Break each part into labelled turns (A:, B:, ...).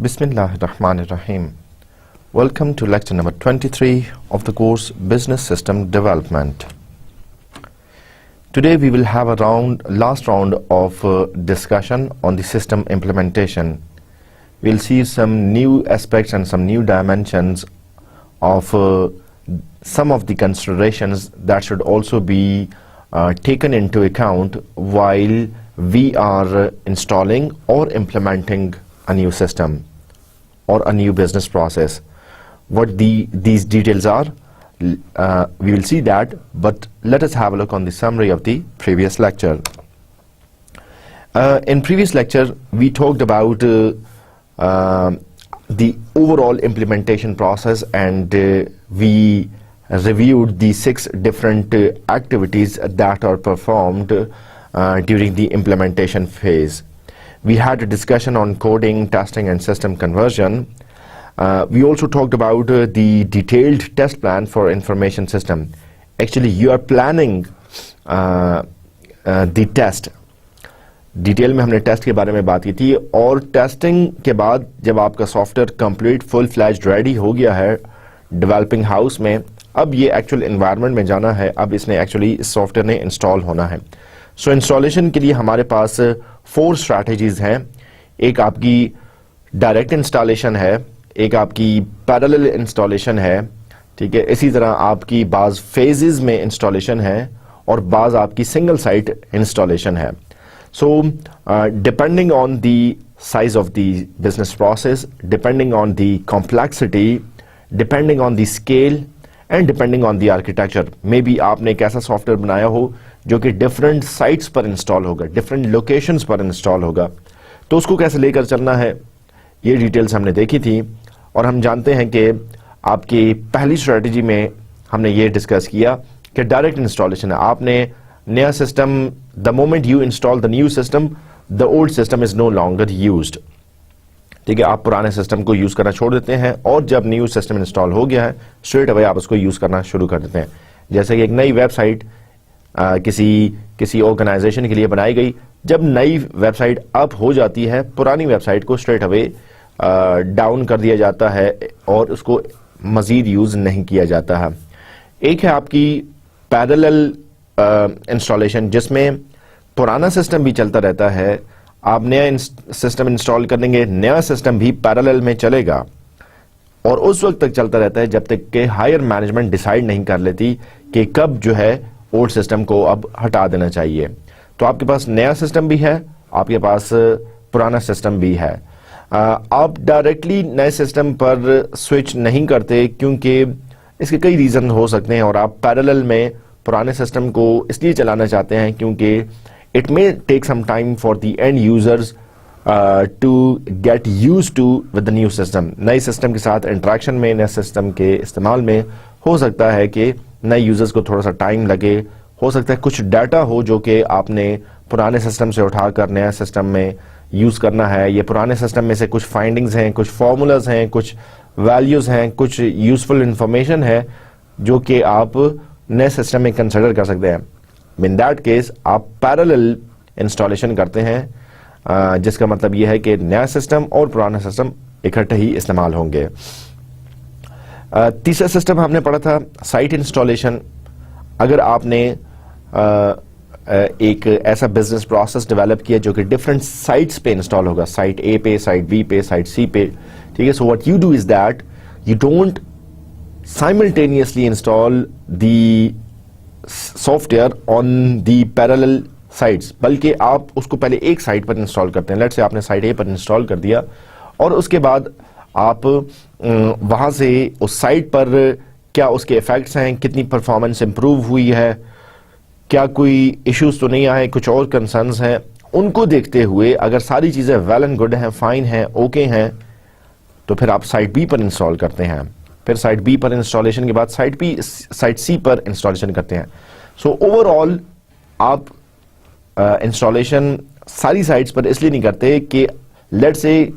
A: Bismillahirrahmanirrahim. Welcome to lecture number 23 of the course Business System Development. Today we will have a last round of discussion on the system implementation. We'll see some new aspects and some new dimensions of some of the considerations that should also be taken into account while we are installing or implementing a new system or a new business process. What these details are, we will see that, but let us have a look on the summary of the previous lecture. In previous lecture, we talked about the overall implementation process, and we reviewed the 6 different activities that are performed during the implementation phase. We had a discussion on coding, testing, and system conversion. We also talked about the detailed test plan for information system. Actually, you are planning the test. Detail में हमने test के बारे में बात की थी, और testing के बाद जब आपका software complete full flashed ready हो गया है डेवलपिंग हाउस में, अब ये एक्चुअल एनवायरनमेंट में जाना है, अब इसने एक्चुअली इस सॉफ्टवेयर ने इंस्टॉल होना है. सो इंस्टॉलेशन के लिए हमारे पास 4 स्ट्रैटेजीज हैं. एक आपकी डायरेक्ट इंस्टॉलेशन है, एक आपकी पैरेलल इंस्टॉलेशन है, ठीक है. इसी तरह आपकी बाज फेजेस में इंस्टॉलेशन है और बाज आपकी सिंगल साइट इंस्टॉलेशन है. So depending on the size of the business process, depending on the complexity, depending on the scale and depending on the architecture, may be आपने एक ऐसा सॉफ्टवेयर बनाया हो जो कि डिफरेंट साइट्स पर इंस्टॉल होगा, डिफरेंट लोकेशंस पर इंस्टॉल होगा, तो उसको कैसे लेकर चलना है, ये डिटेल्स हमने देखी थी. और हम जानते हैं कि आपकी पहली स्ट्रेटजी में हमने ये डिस्कस किया कि डायरेक्ट इंस्टॉलेशन है. आपने नया system, the moment you install the new system, the old system is no longer used. ठीक है, आप पुराने सिस्टम को यूज करना छोड़ देते हैं और जब न्यू सिस्टम इंस्टॉल हो गया है स्ट्रेट अवे आप उसको यूज करना शुरू कर देते हैं. जैसे कि एक नई वेबसाइट किसी ऑर्गेनाइजेशन के लिए बनाई गई, जब नई वेबसाइट अप हो जाती है पुरानी वेबसाइट को स्ट्रेट अवे डाउन कर दिया जाता है और उसको मजीद यूज नहीं किया जाता है. एक है आपकी पैरेलल इंस्टॉलेशन, जिसमें पुराना सिस्टम भी चलता रहता है, आप नया सिस्टम इंस्टॉल कर देंगे, नया सिस्टम भी पैरेलल में चलेगा और उस वक्त तक चलता रहता है जब तक कि हायर मैनेजमेंट डिसाइड नहीं कर लेती कि कब जो है ओल्ड सिस्टम को अब हटा देना चाहिए. तो आपके पास नया सिस्टम भी है, आपके पास पुराना सिस्टम भी है. आप डायरेक्टली नए सिस्टम पर स्विच नहीं करते क्योंकि इसके कई रीज़न हो सकते हैं, और आप पैरेलल में पुराने सिस्टम को इसलिए चलाना चाहते हैं क्योंकि it may take some time for the end users to get used to with the new system. नए सिस्टम के साथ इंटरेक्शन में, नए सिस्टम के इस्तेमाल में हो सकता है कि नए यूजर्स को थोड़ा सा टाइम लगे, हो सकता है कुछ डाटा हो जो कि आपने पुराने सिस्टम से उठाकर नया सिस्टम में यूज करना है. ये पुराने सिस्टम में से कुछ फाइंडिंग्स हैं, कुछ फॉर्मूलाज हैं, कुछ वैल्यूज हैं, कुछ यूजफुल इंफॉर्मेशन है जो कि आप नए सिस्टम में कंसिडर कर सकते हैं. इन दैट केस आप पैरेलल इंस्टॉलेशन करते हैं, जिसका मतलब यह है कि नया सिस्टम और पुराना सिस्टम इकट्ठे ही इस्तेमाल होंगे. तीसरा सिस्टम हमने पढ़ा था साइट इंस्टॉलेशन. अगर आपने एक ऐसा बिजनेस प्रोसेस डेवलप किया जो कि डिफरेंट साइट्स पे इंस्टॉल होगा, साइट ए पे, साइट बी पे, साइट सी पे, ठीक है. So what you do is that you don't simultaneously install the software on the parallel sites, बल्कि आप उसको पहले एक साइट पर इंस्टॉल करते हैं. लेट्स से आपने साइट ए पर इंस्टॉल कर दिया और उसके बाद आप वहां से उस साइट पर क्या उसके इफेक्ट्स हैं, कितनी परफॉर्मेंस इंप्रूव हुई है, क्या कोई इश्यूज तो नहीं आए, कुछ और कंसर्न्स हैं, उनको देखते हुए अगर सारी चीजें वेल एंड गुड हैं, फाइन हैं, ओके हैं, तो फिर आप साइट बी पर इंस्टॉल करते हैं. फिर साइट बी पर इंस्टॉलेशन के बाद साइट सी पर इंस्टॉलेशन करते हैं. सो ओवरऑल आप इंस्टॉलेशन सारी साइट्स पर इसलिए नहीं करते कि लेट्स से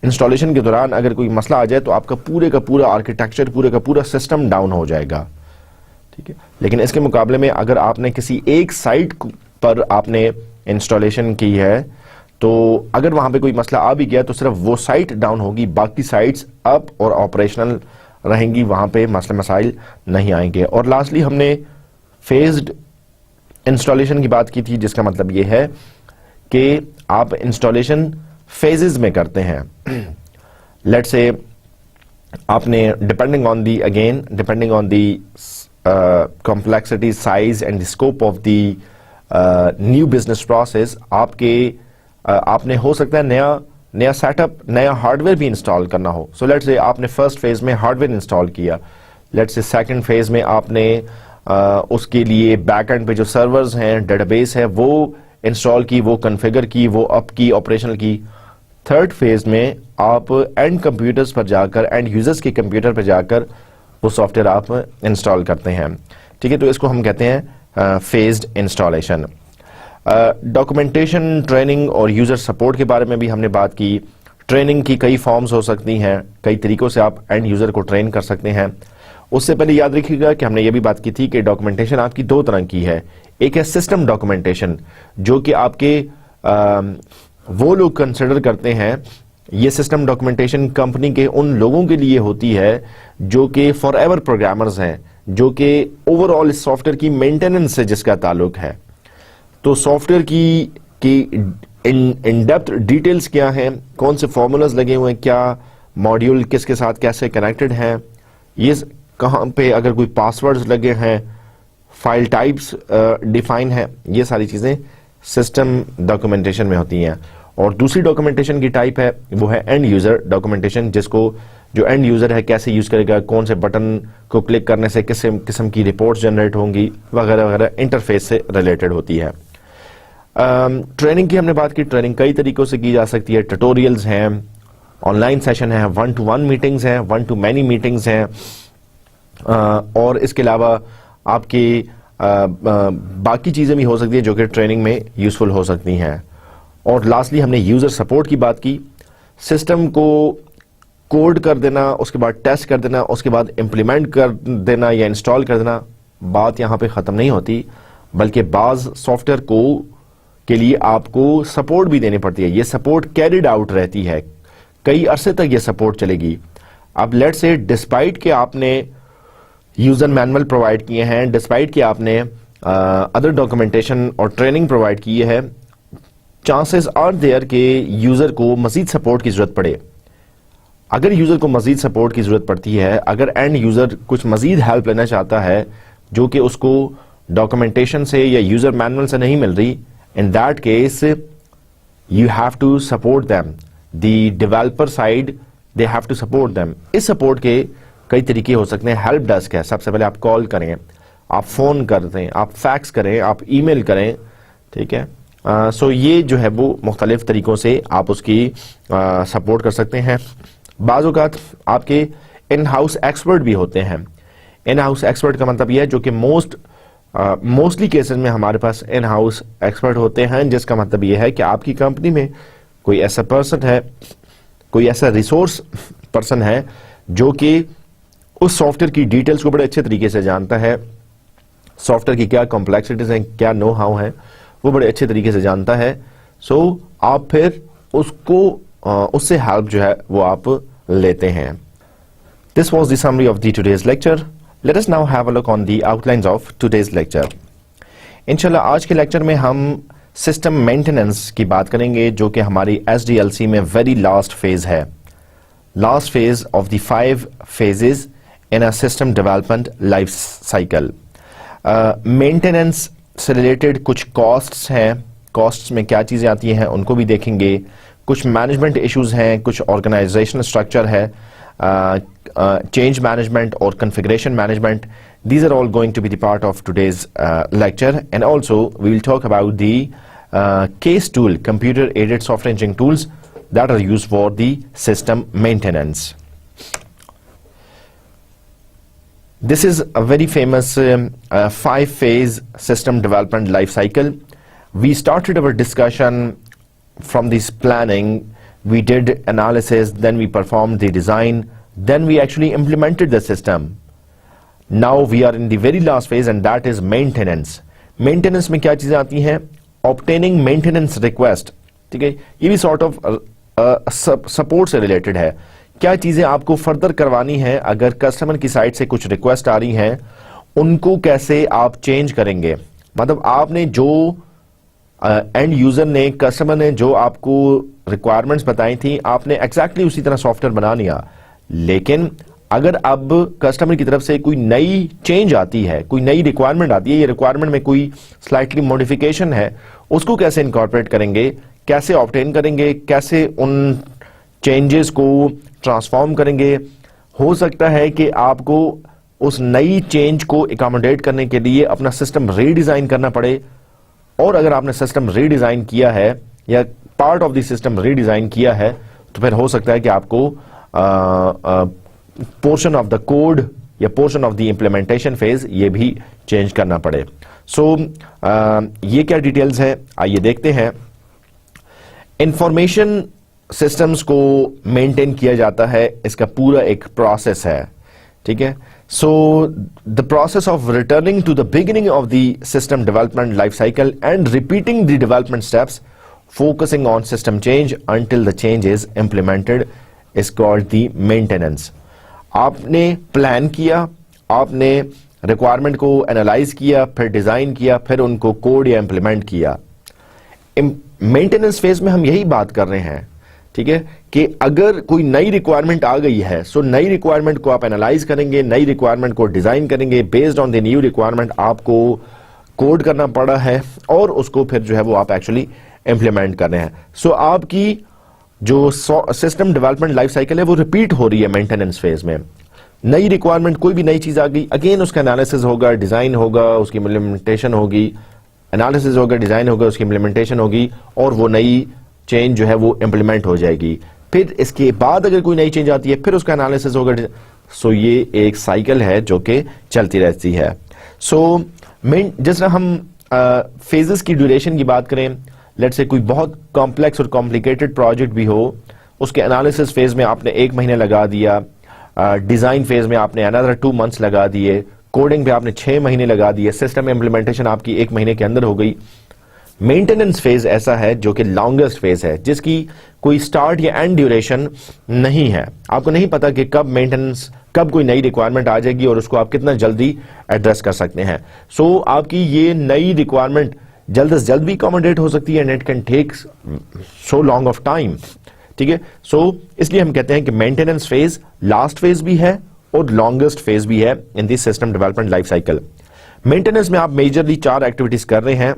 A: इंस्टॉलेशन के दौरान अगर कोई मसला आ जाए तो आपका पूरे का पूरा आर्किटेक्चर, पूरे का पूरा सिस्टम डाउन हो जाएगा. ठीक है, लेकिन इसके मुकाबले में अगर आपने किसी एक साइट पर आपने इंस्टॉलेशन की है तो अगर वहां पे कोई मसला आ भी गया तो सिर्फ वो साइट डाउन होगी, बाकी साइट्स अप और ऑपरेशनल रहेंगी, वहां पे मसले मसाइल नहीं आएंगे। और लास्टली हमने फेज्ड इंस्टॉलेशन की बात की थी, जिसका मतलब ये है कि आप इंस्टॉलेशन फेजेस में करते हैं। लेट्स से आपने depending on the complexity, size and the scope of the new business process, आपने हो सकता है नया सेटअप, नया हार्डवेयर भी इंस्टॉल करना हो। सो लेट्स से आपने फर्स्ट फेज में हार्डवेयर इंस्टॉल किया, लेट्स से सेकंड फेज में आपने उसके लिए बैकएंड पे जो सर्वर्स हैं, डेटाबेस है, वो इंस्टॉल की, वो कॉन्फ़िगर की, वो अप की, ऑपरेशनल की। थर्ड फेज में आप एंड कंप्यूटर्स पर जाकर, एंड यूजर्स के कंप्यूटर पर जाकर वो सॉफ्टवेयर आप इंस्टॉल करते हैं। ठीक है, तो इसको हम कहते हैं फेज्ड इंस्टॉलेशन। डॉक्यूमेंटेशन, ट्रेनिंग और यूजर सपोर्ट के बारे में भी हमने बात की। ट्रेनिंग की कई फॉर्म्स हो सकती हैं, कई तरीकों से आप एंड यूजर को ट्रेन कर सकते हैं। उससे पहले याद रखिएगा कि हमने ये भी बात की थी कि डॉक्यूमेंटेशन आपकी दो तरह की है। एक है सिस्टम डॉक्यूमेंटेशन, जो कि आपके वो लोग कंसिडर करते हैं, ये सिस्टम डॉक्यूमेंटेशन कंपनी के उन लोगों के लिए होती है जो कि फॉर एवर प्रोग्रामर्स हैं, जो कि ओवरऑल इस सॉफ्टवेयर की मेंटेनेंस से जिसका ताल्लुक है। तो सॉफ्टवेयर की इन डेप्थ डिटेल्स क्या हैं, कौन से फॉर्मूलाज लगे हुए हैं, क्या मॉड्यूल किसके साथ कैसे कनेक्टेड हैं, ये कहाँ पे अगर कोई पासवर्ड्स लगे हैं, फाइल टाइप्स डिफाइन है, ये सारी चीज़ें सिस्टम डॉक्यूमेंटेशन में होती हैं। और दूसरी डॉक्यूमेंटेशन की टाइप है वो है एंड यूजर डॉक्यूमेंटेशन, जिसको जो एंड यूजर है कैसे यूज करेगा, कौन से बटन को क्लिक करने से किस किस्म की रिपोर्ट्स जनरेट होंगी, वगैरह वगैरह, इंटरफेस से रिलेटेड होती है। ट्रेनिंग की हमने बात की। ट्रेनिंग कई तरीकों से की जा सकती है। ट्यूटोरियल्स हैं, ऑनलाइन सेशन है, 1-to-1 मीटिंग्स हैं, 1-to-many मीटिंग्स हैं, और इसके अलावा आपकी बाकी चीज़ें भी हो सकती है जो कि ट्रेनिंग में यूजफुल हो सकती हैं। और लास्टली हमने यूज़र सपोर्ट की बात की। सिस्टम को कोड कर देना, उसके बाद टेस्ट कर देना, उसके बाद इम्प्लीमेंट कर देना या इंस्टॉल कर देना, बात यहाँ पे ख़त्म नहीं होती, बल्कि बाज़ सॉफ्टवेयर को के लिए आपको सपोर्ट भी देनी पड़ती है। ये सपोर्ट कैरिड आउट रहती है, कई अरसे तक ये सपोर्ट चलेगी। अब लेट से डिस्पाइट के आपने यूज़र मैनुअल प्रोवाइड किए हैं, डिस्पाइट के आपने अदर डॉक्यूमेंटेशन और ट्रेनिंग प्रोवाइड की है, चांसेस आर देयर के यूजर को मजीद सपोर्ट की जरूरत पड़े। अगर यूजर को मजीद सपोर्ट की जरूरत पड़ती है, अगर एंड यूजर कुछ मजीद हेल्प लेना चाहता है जो कि उसको डॉक्यूमेंटेशन से या यूजर मैनुअल से नहीं मिल रही, in that case you have to support them, the developer side they have to support them. इस सपोर्ट के कई तरीके हो सकते हैं। हेल्प डेस्क है, सबसे पहले आप कॉल करें, आप फोन कर दें, आप फैक्स करें, आप ईमेल करें, ठीक है। सो ये जो है वो मुख्तलिफ तरीकों से आप उसकी सपोर्ट कर सकते हैं। बाज़ औक़ात आपके इन हाउस एक्सपर्ट भी होते हैं। इन हाउस एक्सपर्ट का मतलब ये है जो कि मोस्टली केसेस में हमारे पास इन हाउस एक्सपर्ट होते हैं, जिसका मतलब ये है कि आपकी कंपनी में कोई ऐसा पर्सन है, कोई ऐसा रिसोर्स पर्सन है जो कि उस सॉफ्टवेयर की डिटेल्स को बड़े अच्छे तरीके से जानता है, सॉफ्टवेयर की क्या कॉम्प्लेक्सिटीज हैं, क्या नो हाउ है, वो बड़े अच्छे तरीके से जानता है। सो आप फिर उसको उससे हेल्प जो है वो आप लेते हैं। This was the summary of the today's lecture. Let us now have a look on the outlines of today's lecture. इंशाल्लाह आज के लेक्चर में हम सिस्टम मेंटेनेंस की बात करेंगे, जो कि हमारी SDLC में वेरी लास्ट फेज है, last phase of the 5 phases in a system development life cycle. Maintenance से रिलेटेड कुछ कॉस्ट्स हैं, कॉस्ट्स में क्या चीज़ें आती हैं उनको भी देखेंगे, कुछ मैनेजमेंट इश्यूज हैं, कुछ ऑर्गेनाइजेशनल स्ट्रक्चर है, चेंज मैनेजमेंट और configuration management. These are all going to be the part of today's lecture, and also we will talk about the case tool, computer aided software engineering tools that are used for the system maintenance. This is a very famous 5-phase system development life cycle. We started our discussion from this planning, we did analysis, then we performed the design, then we actually implemented the system. Now we are in the very last phase, and that is maintenance. Maintenance में क्या चीजें आती हैं? Obtaining maintenance request ठीक है, ये भी sort of support से रिलेटेड है। क्या चीजें आपको फर्दर करवानी है, अगर कस्टमर की साइड से कुछ रिक्वेस्ट आ रही हैं उनको कैसे आप चेंज करेंगे। मतलब आपने जो एंड यूजर ने, कस्टमर ने जो आपको रिक्वायरमेंट्स बताई थी, आपने एग्जैक्टली उसी तरह सॉफ्टवेयर बना लिया, लेकिन अगर अब कस्टमर की तरफ से कोई नई चेंज आती है, कोई नई रिक्वायरमेंट आती है, ये रिक्वायरमेंट में कोई स्लाइटली मॉडिफिकेशन है, उसको कैसे इनकॉर्पोरेट करेंगे, कैसे ऑब्टेन करेंगे, कैसे उन चेंजेस को ट्रांसफॉर्म करेंगे। हो सकता है कि आपको उस नई चेंज को अकोमोडेट करने के लिए अपना सिस्टम रीडिजाइन करना पड़े, और अगर आपने सिस्टम रीडिजाइन किया है या part of the system redesign किया है तो फिर हो सकता है कि आपको पोर्शन ऑफ द कोड या portion of the implementation phase ये भी चेंज करना पड़े। सो ये क्या डिटेल्स है, आइए देखते हैं। इंफॉर्मेशन सिस्टम्स को मेंटेन किया जाता है, इसका पूरा एक प्रोसेस है, ठीक है। So the process of returning to the beginning of the system development life cycle and repeating the development steps, focusing on system change until the change is implemented is called the maintenance. आपने plan किया, आपने requirement को analyse किया, फिर design किया, फिर उनको code या इंप्लीमेंट किया। मेंटेनेंस फेज में हम यही बात कर रहे हैं, ठीक है, कि अगर कोई नई रिक्वायरमेंट आ गई है, सो नई रिक्वायरमेंट को आप एनालाइज करेंगे, नई रिक्वायरमेंट को डिजाइन करेंगे, based on the new requirement आपको कोड करना पड़ा है और उसको फिर जो है वो आप एक्चुअली इंप्लीमेंट कर रहे हैं। सो आपकी जो सिस्टम डेवलपमेंट लाइफ साइकिल है वो रिपीट हो रही है मेंटेनेंस फेज में। नई रिक्वायरमेंट, कोई भी नई चीज आ गई, अगेन उसका एनालिसिस होगा, डिजाइन होगा, उसकी इंप्लीमेंटेशन होगी, एनालिसिस होगा, डिजाइन होगा, उसकी इंप्लीमेंटेशन होगी, और वो नई चेंज जो है वो इंप्लीमेंट हो जाएगी। फिर इसके बाद अगर कोई नई चेंज आती है फिर उसका एनालिसिस होगा। सो ये एक साइकिल है जो कि चलती रहती है। सो जिस तरह हम फेजेस की ड्यूरेशन की बात करें, लेट से कोई बहुत कॉम्प्लेक्स और कॉम्प्लिकेटेड प्रोजेक्ट भी हो, उसके एनालिसिस फेज में आपने 1 महीने लगा दिया, डिजाइन फेज में आपने अनदर 2 मंथ्स लगा दिए, कोडिंग पे आपने 6 महीने लगा दिए, सिस्टम इंप्लीमेंटेशन आपकी 1 महीने के अंदर हो गई। मेंटेनेंस फेज ऐसा है जो कि लॉन्गेस्ट फेज है, जिसकी कोई स्टार्ट या एंड ड्यूरेशन नहीं है। आपको नहीं पता कि कब कोई नई रिक्वायरमेंट आ जाएगी और उसको आप कितना जल्दी एड्रेस कर सकते हैं। सो आपकी ये नई रिक्वायरमेंट जल्द से जल्द भी अकोमोडेट हो सकती है and it can take so long of time, ठीक है। सो इसलिए हम कहते हैं कि मेंटेनेंस फेज लास्ट फेज भी है और लॉन्गेस्ट फेज भी है in this system development life cycle. Maintenance में आप मेजरली 4 एक्टिविटीज कर रहे हैं,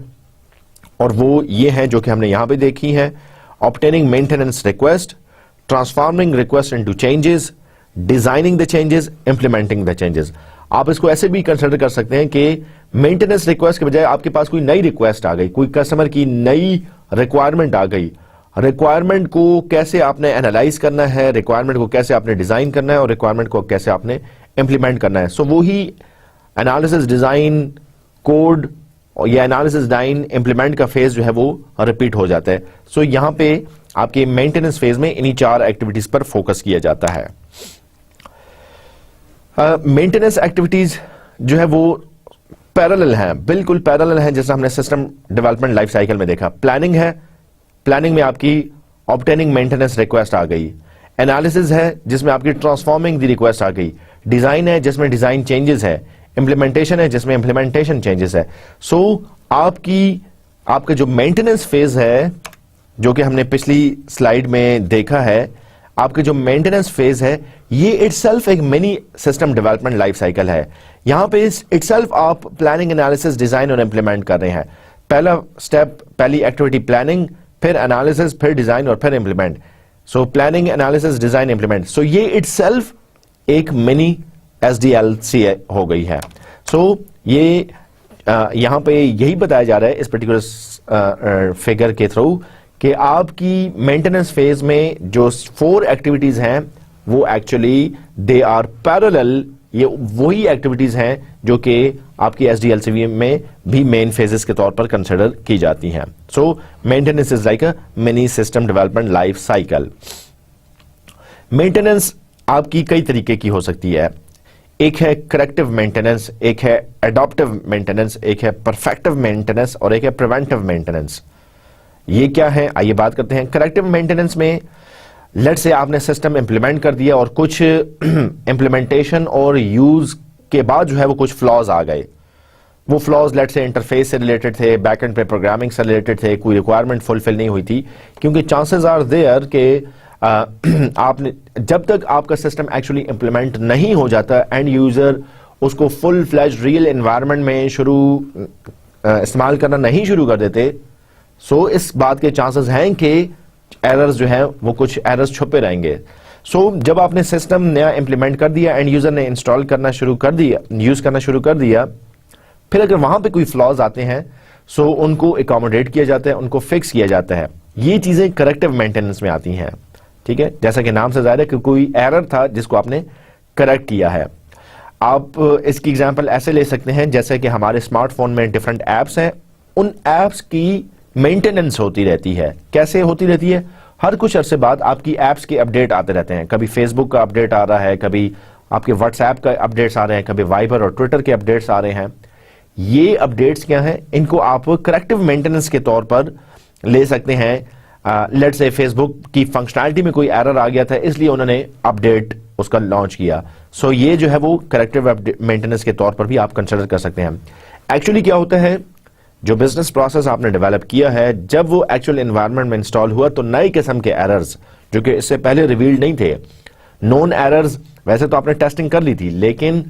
A: और वो ये हैं जो कि हमने यहां पे देखी हैं। Obtaining maintenance request, transforming request into changes, designing the changes, implementing the changes. आप इसको ऐसे भी कंसिडर कर सकते हैं कि मेंटेनेंस रिक्वेस्ट के बजाय आपके पास कोई नई रिक्वेस्ट आ गई, कोई कस्टमर की नई रिक्वायरमेंट आ गई, रिक्वायरमेंट को कैसे आपने एनालाइज करना है, रिक्वायरमेंट को कैसे आपने डिजाइन करना है और रिक्वायरमेंट को कैसे आपने इंप्लीमेंट करना है। सो वो ही एनालिसिस, डिजाइन, कोड और ये एनालिसिस, डिजाइन, इंप्लीमेंट का फेज जो है वो रिपीट हो जाता है। सो यहां पे आपके मेंटेनेंस फेज में इन्हीं 4 एक्टिविटीज पर फोकस किया जाता है। मेंटेनेंस एक्टिविटीज जो है वो पैरेलल हैं, बिल्कुल पैरेलल हैं, जैसे हमने सिस्टम डेवलपमेंट लाइफ साइकिल में देखा। प्लानिंग है, प्लानिंग में आपकी ऑब्टेनिंग मेंटेनेंस रिक्वेस्ट आ गई। एनालिसिस है जिसमें आपकी ट्रांसफॉर्मिंग द रिक्वेस्ट आ गई। डिजाइन है जिसमें डिजाइन चेंजेस है। इंप्लीमेंटेशन है जिसमें इंप्लीमेंटेशन चेंजेस है। सो आपका जो मेंटेनेंस फेज है, जो कि हमने पिछली स्लाइड में देखा है, आपका जो मेंटेनेंस फेज है ये इटसेल्फ एक mini system development life cycle है। यहां पे इटसेल्फ आप प्लानिंग, एनालिसिस, डिजाइन और इंप्लीमेंट कर रहे हैं। पहला स्टेप, पहली एक्टिविटी प्लानिंग, फिर एनालिसिस, फिर डिजाइन और फिर implement. So planning, analysis, design, implement. So ये इटसेल्फ एक मिनी SDLC हो गई है। सो ये यहां पे यही बताया जा रहा है इस पर्टिकुलर फिगर के थ्रू कि आपकी मेंटेनेंस फेज में जो 4 एक्टिविटीज हैं वो एक्चुअली दे आर पैरेलल। ये वही एक्टिविटीज हैं जो कि आपकी SDLC में भी मेन फेजेस के तौर पर कंसिडर की जाती हैं। So maintenance is like a mini system development life cycle. Maintenance आपकी कई तरीके की हो सकती है। एक है करेक्टिव मेंटेनेंस, एक है एडॉप्टिव मेंटेनेंस, एक है परफेक्टिव मेंटेनेंस और एक है प्रिवेंटिव मेंटेनेंस। ये क्या है, आइए बात करते हैं। करेक्टिव मेंटेनेंस में लेट्स से आपने सिस्टम इंप्लीमेंट कर दिया और कुछ इंप्लीमेंटेशन और यूज के बाद जो है वो कुछ फ्लॉज आ गए। वो फ्लॉज लेट्स से इंटरफेस से रिलेटेड थे, बैकएंड पे प्रोग्रामिंग से रिलेटेड थे, कोई रिक्वायरमेंट फुलफिल नहीं हुई थी, क्योंकि चांसेस आर देयर के आपने जब तक आपका सिस्टम एक्चुअली इंप्लीमेंट नहीं हो जाता, एंड यूजर उसको फुल फ्लैज रियल एनवायरनमेंट में इस्तेमाल करना नहीं शुरू कर देते, सो इस बात के चांसेस हैं कि एरर्स जो है वो कुछ एरर्स छुपे रहेंगे। सो जब आपने सिस्टम नया इंप्लीमेंट कर दिया एंड यूजर ने इंस्टॉल करना शुरू कर दिया, यूज करना शुरू कर दिया, फिर अगर वहां पे कोई फ्लॉज आते हैं सो उनको एकोमोडेट किया जाता है, उनको फिक्स किया जाता है। ये चीजें करेक्टिव मेंटेनेंस में आती हैं, ठीक है। जैसा कि नाम से जाहिर है कि कोई एरर था जिसको आपने करेक्ट किया है। आप इसकी एग्जांपल ऐसे ले सकते हैं जैसे कि हमारे स्मार्टफोन में डिफरेंट ऐप्स हैं, उन ऐप्स की मेंटेनेंस होती रहती है। कैसे होती रहती है? हर कुछ अरसे बाद आपकी ऐप्स के अपडेट आते रहते हैं। कभी फेसबुक का अपडेट आ रहा है, कभी आपके व्हाट्सएप का अपडेट्स आ रहे हैं, कभी वाइबर और ट्विटर के अपडेट्स आ रहे हैं। ये अपडेट्स क्या हैं? इनको आप करेक्टिव मेंटेनेंस के तौर पर ले सकते हैं। लेट्स से फेसबुक की फंक्शनैलिटी में कोई एरर आ गया था, इसलिए उन्होंने अपडेट उसका लॉन्च किया। सो ये जो है वो करेक्टिव मेंटेनेंस के तौर पर भी आप कंसिडर कर सकते हैं। एक्चुअली क्या होता है, जो बिजनेस प्रोसेस आपने डेवलप किया है, जब वो एक्चुअल एनवायरनमेंट में इंस्टॉल हुआ तो नई किस्म के एरर्स जो कि इससे पहले रिवील्ड नहीं थे, नोन एरर्स, वैसे तो आपने टेस्टिंग कर ली थी, लेकिन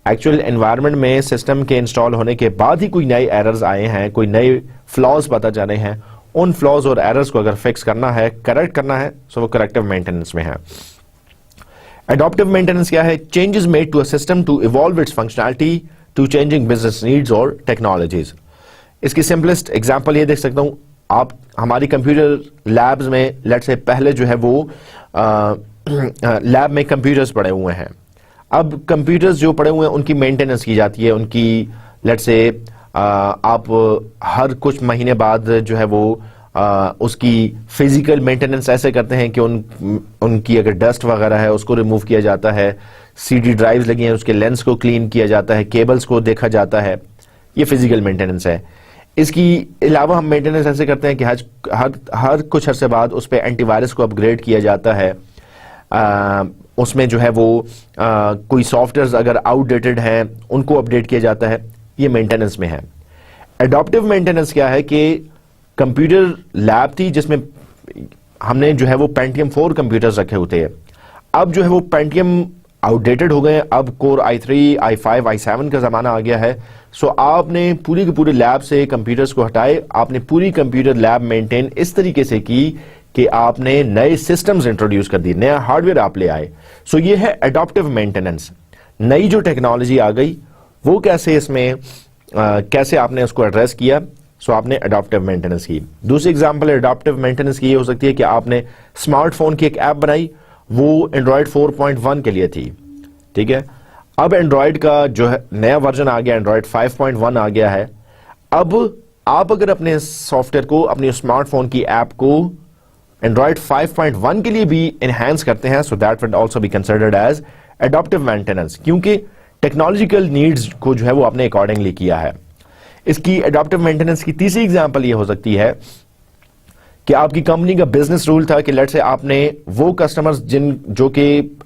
A: एक्चुअल एनवायरनमेंट में सिस्टम के इंस्टॉल होने के बाद ही कोई नए एरर्स आए हैं, कोई नए फ्लॉज पता चले हैं। उन फ्लॉज और एरर्स को अगर फिक्स करना है, करेक्ट करना है, सो वो करेक्टिव मेंटेनेंस में है। एडॉप्टिव मेंटेनेंस क्या है? Changes made to a system to evolve its functionality to changing business needs और टेक्नोलॉजीज। इसकी सिंपलेस्ट एग्जांपल ये देख सकता हूं, आप हमारी कंप्यूटर लैब्स में लेट्स से पहले जो है वो लैब में कंप्यूटर्स पड़े हुए हैं। अब कंप्यूटर्स जो पड़े हुए हैं उनकी मेंटेनेंस की जाती है, उनकी लेट्स से आप हर कुछ महीने बाद जो है वो उसकी फिजिकल मेंटेनेंस ऐसे करते हैं कि उनकी अगर डस्ट वगैरह है उसको रिमूव किया जाता है, सीडी ड्राइव्स लगी हैं उसके लेंस को क्लीन किया जाता है, केबल्स को देखा जाता है। ये फिजिकल मेंटेनेंस है। इसकी अलावा हम मेंटेनेंस ऐसे करते हैं कि हर कुछ अरसे बाद उस पर एंटीवायरस को अपग्रेड किया जाता है। उसमें जो है वो कोई सॉफ्टवेयर अगर आउटडेटेड हैं उनको अपडेट किया जाता है। ये मेंटेनेंस में है। एडॉप्टिव मेंटेनेंस क्या है कि कंप्यूटर लैब थी जिसमें हमने जो है वो पेंटियम 4 कंप्यूटर्स रखे होते हैं। अब जो है वो पेंटियम आउटडेटेड हो गए हैं, अब कोर i3, i5, i7 का जमाना आ गया है। सो आपने पूरी की पूरी लैब से कंप्यूटर्स को हटाए, आपने पूरी कंप्यूटर लैब मेंटेन इस तरीके से की कि आपने नए सिस्टम्स इंट्रोड्यूस कर दिए, नया हार्डवेयर आप ले आए। सो ये है एडॉप्टिव मेंटेनेंस। नई जो टेक्नोलॉजी आ गई वो कैसे इसमें कैसे आपने उसको एड्रेस किया, सो आपने एडॉप्टिव मेंटेनेंस की। दूसरी एग्जांपल एडॉप्टिव मेंटेनेंस की ये हो सकती है कि आपने स्मार्टफोन की एक ऐप बनाई, वो एंड्रॉयड 4.1 के लिए थी, ठीक है। अब एंड्रॉयड का जो है नया वर्जन आ गया, एंड्रॉयड 5.1 आ गया है। अब आप अगर अपने सॉफ्टवेयर को, अपनी स्मार्टफोन की ऐप को एंड्रॉयड 5.1 के लिए भी एनहांस करते हैं, so that would also be considered as adaptive maintenance, क्योंकि टेक्नोलॉजिकल नीड्स को जो है वो आपने अकॉर्डिंगली किया है। इसकी एडॉप्टिव मेंटेनेंस की तीसरी एग्जांपल ये हो सकती है कि आपकी कंपनी का बिजनेस रूल था कि लेट्स से आपने वो कस्टमर्स जो कि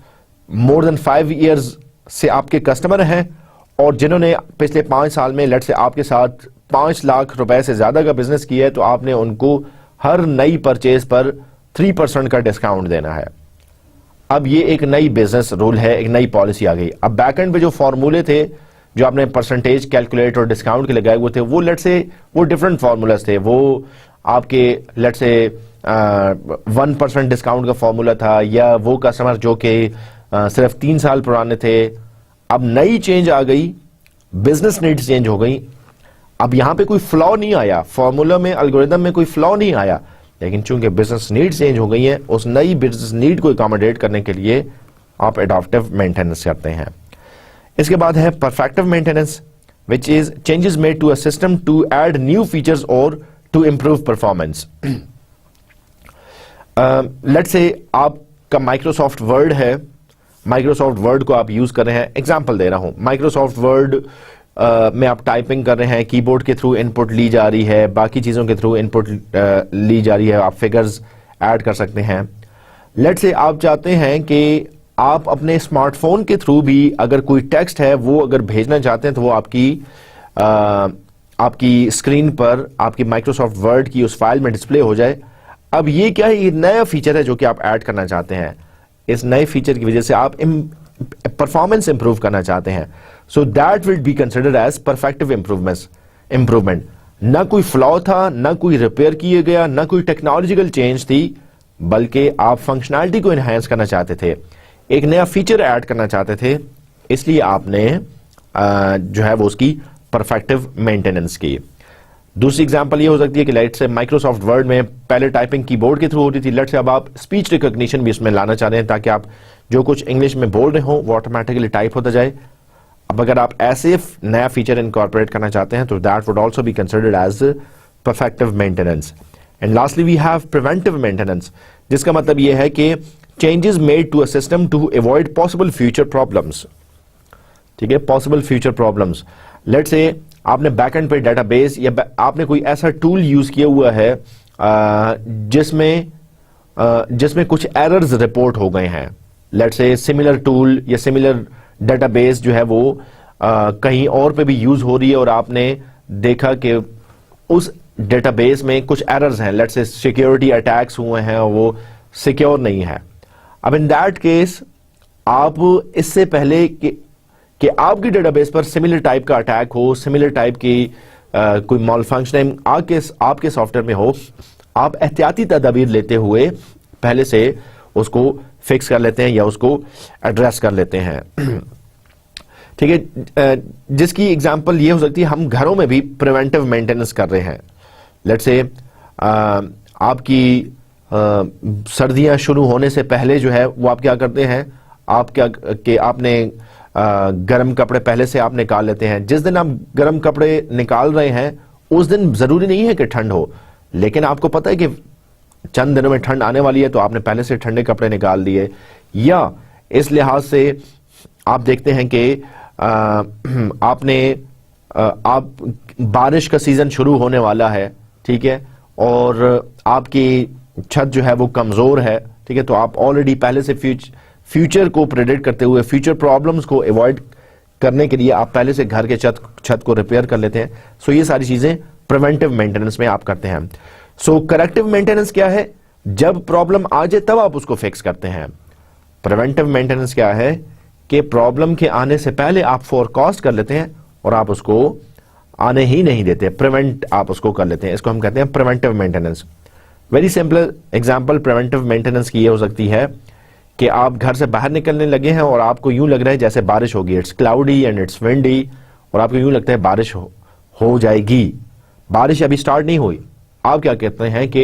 A: मोर देन 5 इयर्स से आपके कस्टमर हैं और जिन्होंने पिछले 5 साल में लेट्स से आपके साथ 5 लाख रुपए से ज्यादा का बिजनेस किया है, तो आपने उनको हर नई परचेज पर 3% का डिस्काउंट देना है। अब ये एक नई बिजनेस रूल है, एक नई पॉलिसी आ गई। अब बैकएंड पे जो फॉर्मूले थे, जो आपने परसेंटेज कैलकुलेट और डिस्काउंट के लगाए हुए थे, वो लेट्स से वो डिफरेंट फॉर्मूलाज थे। वो आपके लेट्स से 1% डिस्काउंट का फॉर्मूला था, या वो कस्टमर जो कि सिर्फ 3 साल पुराने थे। अब नई चेंज आ गई, बिजनेस नीड्स चेंज हो गई। अब यहां पे कोई फ्लॉ नहीं आया, फॉर्मूला में, एल्गोरिथम में कोई फ्लॉ नहीं आया, लेकिन चूंकि बिजनेस नीड चेंज हो गई है, उस नई बिजनेस नीड को अकोमोडेट करने के लिए आप एडॉप्टिव मेंटेनेंस करते हैं। इसके बाद है perfective maintenance, which is changes made to a system to add new features और to improve performance. Let's say आपका माइक्रोसॉफ्ट वर्ड है, माइक्रोसॉफ्ट वर्ड को आप यूज कर रहे हैं। एग्जाम्पल दे रहा हूं, माइक्रोसॉफ्ट वर्ड में आप टाइपिंग कर रहे हैं, कीबोर्ड के थ्रू इनपुट ली जा रही है, बाकी चीज़ों के थ्रू इनपुट ली जा रही है, आप फिगर्स ऐड कर सकते हैं। लेट्स से आप चाहते हैं कि आप अपने स्मार्टफोन के थ्रू भी अगर कोई टेक्स्ट है वो अगर भेजना चाहते हैं तो वो आपकी स्क्रीन पर आपकी माइक्रोसॉफ्ट वर्ड की उस फाइल में डिस्प्ले हो जाए। अब ये क्या है, ये नया फीचर है जो कि आप ऐड करना चाहते हैं। इस नए फीचर की वजह से आप परफॉर्मेंस इंप्रूव करना चाहते हैं, so that will be considered as perfective improvement. ना कोई फ्लॉ था, ना कोई रिपेयर किया गया, ना कोई टेक्नोलॉजिकल चेंज थी, बल्कि आप फंक्शनैलिटी को एनहांस करना चाहते थे, एक नया फीचर ऐड करना चाहते थे, इसलिए आपने जो है वो उसकी परफेक्टिव मेंटेनेंस की। दूसरी एग्जांपल ये हो सकती है कि लेट्स से माइक्रोसॉफ्ट वर्ड में पहले टाइपिंग कीबोर्ड के थ्रू होती थी, लेट्स से अब आप स्पीच रिकॉग्निशन भी इसमें लाना चाह रहे हैं ताकि आप जो कुछ इंग्लिश में बोल रहे हो वो ऑटोमेटिकली टाइप होता जाए। अब अगर आप ऐसे नया फीचर इनकॉर्पोरेट करना चाहते हैं तो that would also be considered as perfective maintenance. And lastly we have preventive maintenance, जिसका मतलब यह है कि changes made to a system to avoid possible future problems. ठीक है, possible future problems. Let's say आपने बैकएंड पे डेटाबेस या आपने कोई ऐसा टूल यूज किया हुआ है जिसमें कुछ एरर्स रिपोर्ट हो गए हैं। लेट्स से सिमिलर टूल या सिमिलर डेटाबेस जो है वो कहीं और पे भी यूज हो रही है और आपने देखा कि उस डेटाबेस में कुछ एरर्स हैं, लेट्स से सिक्योरिटी अटैक्स हुए हैं और वो सिक्योर नहीं है। अब इन दैट केस आप इससे पहले कि आपकी डेटाबेस पर सिमिलर टाइप का अटैक हो, सिमिलर टाइप की कोई मॉल फंक्शनिंग आपके सॉफ्टवेयर में हो, आप एहतियाती तदाबीर लेते हुए पहले से उसको फिक्स कर लेते हैं या उसको एड्रेस कर लेते हैं। ठीक है, जिसकी एग्जांपल ये हो सकती है, हम घरों में भी प्रिवेंटिव मेंटेनेंस कर रहे हैं। लेट्स से आपकी सर्दियां शुरू होने से पहले जो है वो आप क्या करते हैं, आपने गर्म कपड़े पहले से आप निकाल लेते हैं। जिस दिन आप गर्म कपड़े निकाल रहे हैं उस दिन जरूरी नहीं है कि ठंड हो, लेकिन आपको पता है कि चंद दिनों में ठंड आने वाली है तो आपने पहले से ठंडे कपड़े निकाल दिए। या इस लिहाज से आप देखते हैं कि आप बारिश का सीजन शुरू होने वाला है, ठीक है, और आपकी छत जो है वो कमजोर है, ठीक है, तो आप ऑलरेडी पहले से फ्यूचर को प्रेडिक्ट करते हुए फ्यूचर प्रॉब्लम्स को अवॉइड करने के लिए आप पहले से घर के छत को रिपेयर कर लेते हैं। सो ये सारी चीजें प्रिवेंटिव मेंटेनेंस में आप करते हैं। सो करेक्टिव मेंटेनेंस क्या है, जब प्रॉब्लम आ जाए तब आप उसको फिक्स करते हैं। प्रिवेंटिव मेंटेनेंस क्या है कि प्रॉब्लम के आने से पहले आप फोरकास्ट कर लेते हैं और आप उसको आने ही नहीं देते, प्रिवेंट आप उसको कर लेते हैं। इसको हम कहते हैं preventive maintenance. Very simple example preventive maintenance की ये हो सकती है कि आप घर से बाहर निकलने लगे हैं और आपको यूं लग रहा है जैसे बारिश होगी, it's cloudy and it's windy, और आपको यूं लगता है बारिश हो जाएगी। बारिश अभी स्टार्ट नहीं हुई, आप क्या कहते हैं कि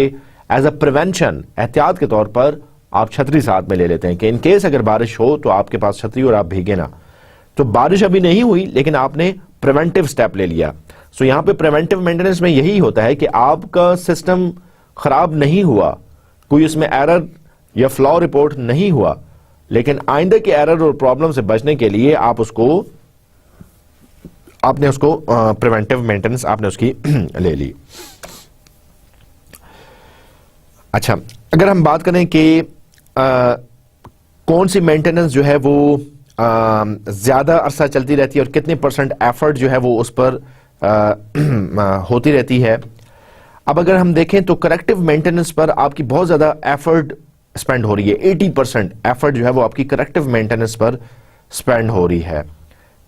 A: एज अ प्रिवेंशन, एहतियात के तौर पर आप छतरी साथ में ले लेते हैं कि इन केस अगर बारिश हो तो आपके पास छतरी और आप भीगे ना। तो बारिश अभी नहीं हुई लेकिन आपने प्रिवेंटिव स्टेप ले लिया। सो यहां पे प्रिवेंटिव मेंटेनेंस में यही होता है कि आपका सिस्टम खराब नहीं हुआ, कोई उसमें एरर या फ्लॉ रिपोर्ट नहीं हुआ, लेकिन आइंदा के एरर और प्रॉब्लम से बचने के लिए आपने उसको प्रिवेंटिव मेंटेनेंस आपने उसकी ले ली। अच्छा, अगर हम बात करें कि कौन सी मेंटेनेंस जो है वो ज्यादा अरसा चलती रहती है और कितने % एफर्ट जो है वो उस पर होती रहती है। अब अगर हम देखें तो करेक्टिव मेंटेनेंस पर आपकी बहुत ज्यादा एफर्ट स्पेंड हो रही है, 80% एफर्ट जो है वो आपकी करेक्टिव मेंटेनेंस पर स्पेंड हो रही है।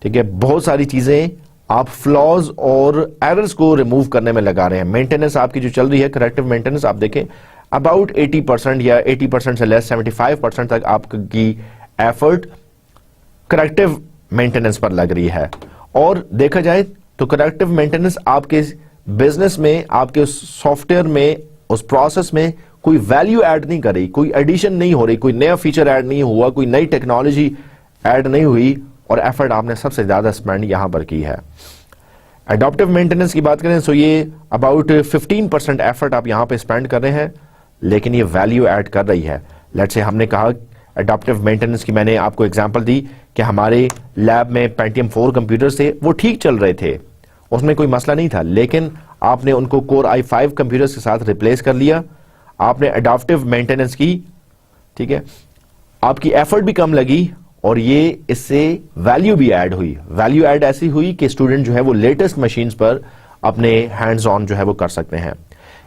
A: ठीक है, बहुत सारी चीजें आप फ्लॉज और एरर्स को रिमूव करने में लगा रहे हैं। मेंटेनेंस आपकी जो चल रही है, करेक्टिव मेंटेनेंस, आप देखें अबाउट 80% या 80% से लेस 75% तक आपकी एफर्ट करेक्टिव मेंटेनेंस पर लग रही है। और देखा जाए तो करेक्टिव मेंटेनेंस आपके बिजनेस में, आपके सॉफ्टवेयर में, उस प्रोसेस में कोई वैल्यू ऐड नहीं कर रही, कोई एडिशन नहीं हो रही, कोई नया फीचर ऐड नहीं हुआ, कोई नई टेक्नोलॉजी ऐड नहीं हुई, और एफर्ट आपने सबसे ज्यादा स्पेंड यहां पर की है। एडॉप्टिव मेंटेनेंस की बात करें तो ये अबाउट 15% एफर्ट आप यहां पे स्पेंड कर रहे हैं, लेकिन ये वैल्यू ऐड कर रही है। लेट्स से हमने कहा एडाप्टिव मेंटेनेंस की मैंने आपको एग्जांपल दी कि हमारे लैब में पेंटियम 4 कंप्यूटर्स थे, वो ठीक चल रहे थे, उसमें कोई मसला नहीं था, लेकिन आपने उनको कोर i5 कंप्यूटर्स के साथ रिप्लेस कर लिया, आपने एडाप्टिव मेंटेनेंस की, ठीक है, आपकी एफर्ट भी कम लगी और ये इससे वैल्यू भी ऐड हुई। वैल्यू ऐड ऐसी हुई कि स्टूडेंट जो है वो लेटेस्ट मशीन्स पर अपने हैंड्स ऑन जो है वो कर सकते हैं।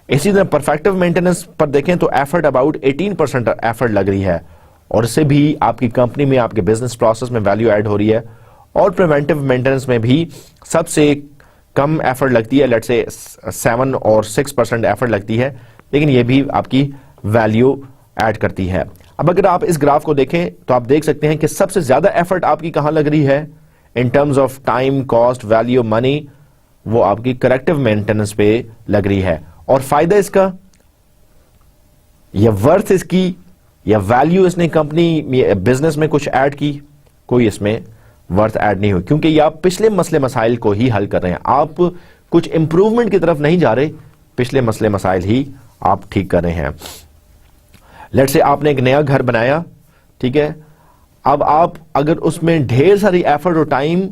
A: इसी तरह परफेक्टिव मेंटेनेंस पर देखें तो एफर्ट अबाउट 18% एफर्ट लग रही है और इससे भी आपकी कंपनी में, आपके बिजनेस प्रोसेस में वैल्यू ऐड हो रही है। और प्रिवेंटिव मेंटेनेंस में भी सबसे कम एफर्ट लगती है, लेट्स से 7 और 6% एफर्ट लगती है, लेकिन ये भी आपकी वैल्यू ऐड करती है। अब अगर आप इस ग्राफ को देखें तो आप देख सकते हैं कि सबसे ज्यादा एफर्ट आपकी कहां लग रही है in terms of time, cost, value, money, वो आपकी करेक्टिव मेंटेनेंस पे लग रही है। और फायदा इसका या वर्थ इसकी या वैल्यू इसने कंपनी बिजनेस में कुछ ऐड की, कोई इसमें वर्थ ऐड नहीं हुई, क्योंकि ये आप पिछले मसले मसाइल को ही हल कर रहे हैं, आप कुछ इंप्रूवमेंट की तरफ नहीं जा रहे, पिछले मसले मसाइल ही आप ठीक कर रहे हैं। लेट्स से आपने एक नया घर बनाया, ठीक है, अब आप अगर उसमें ढेर सारी एफर्ट और टाइम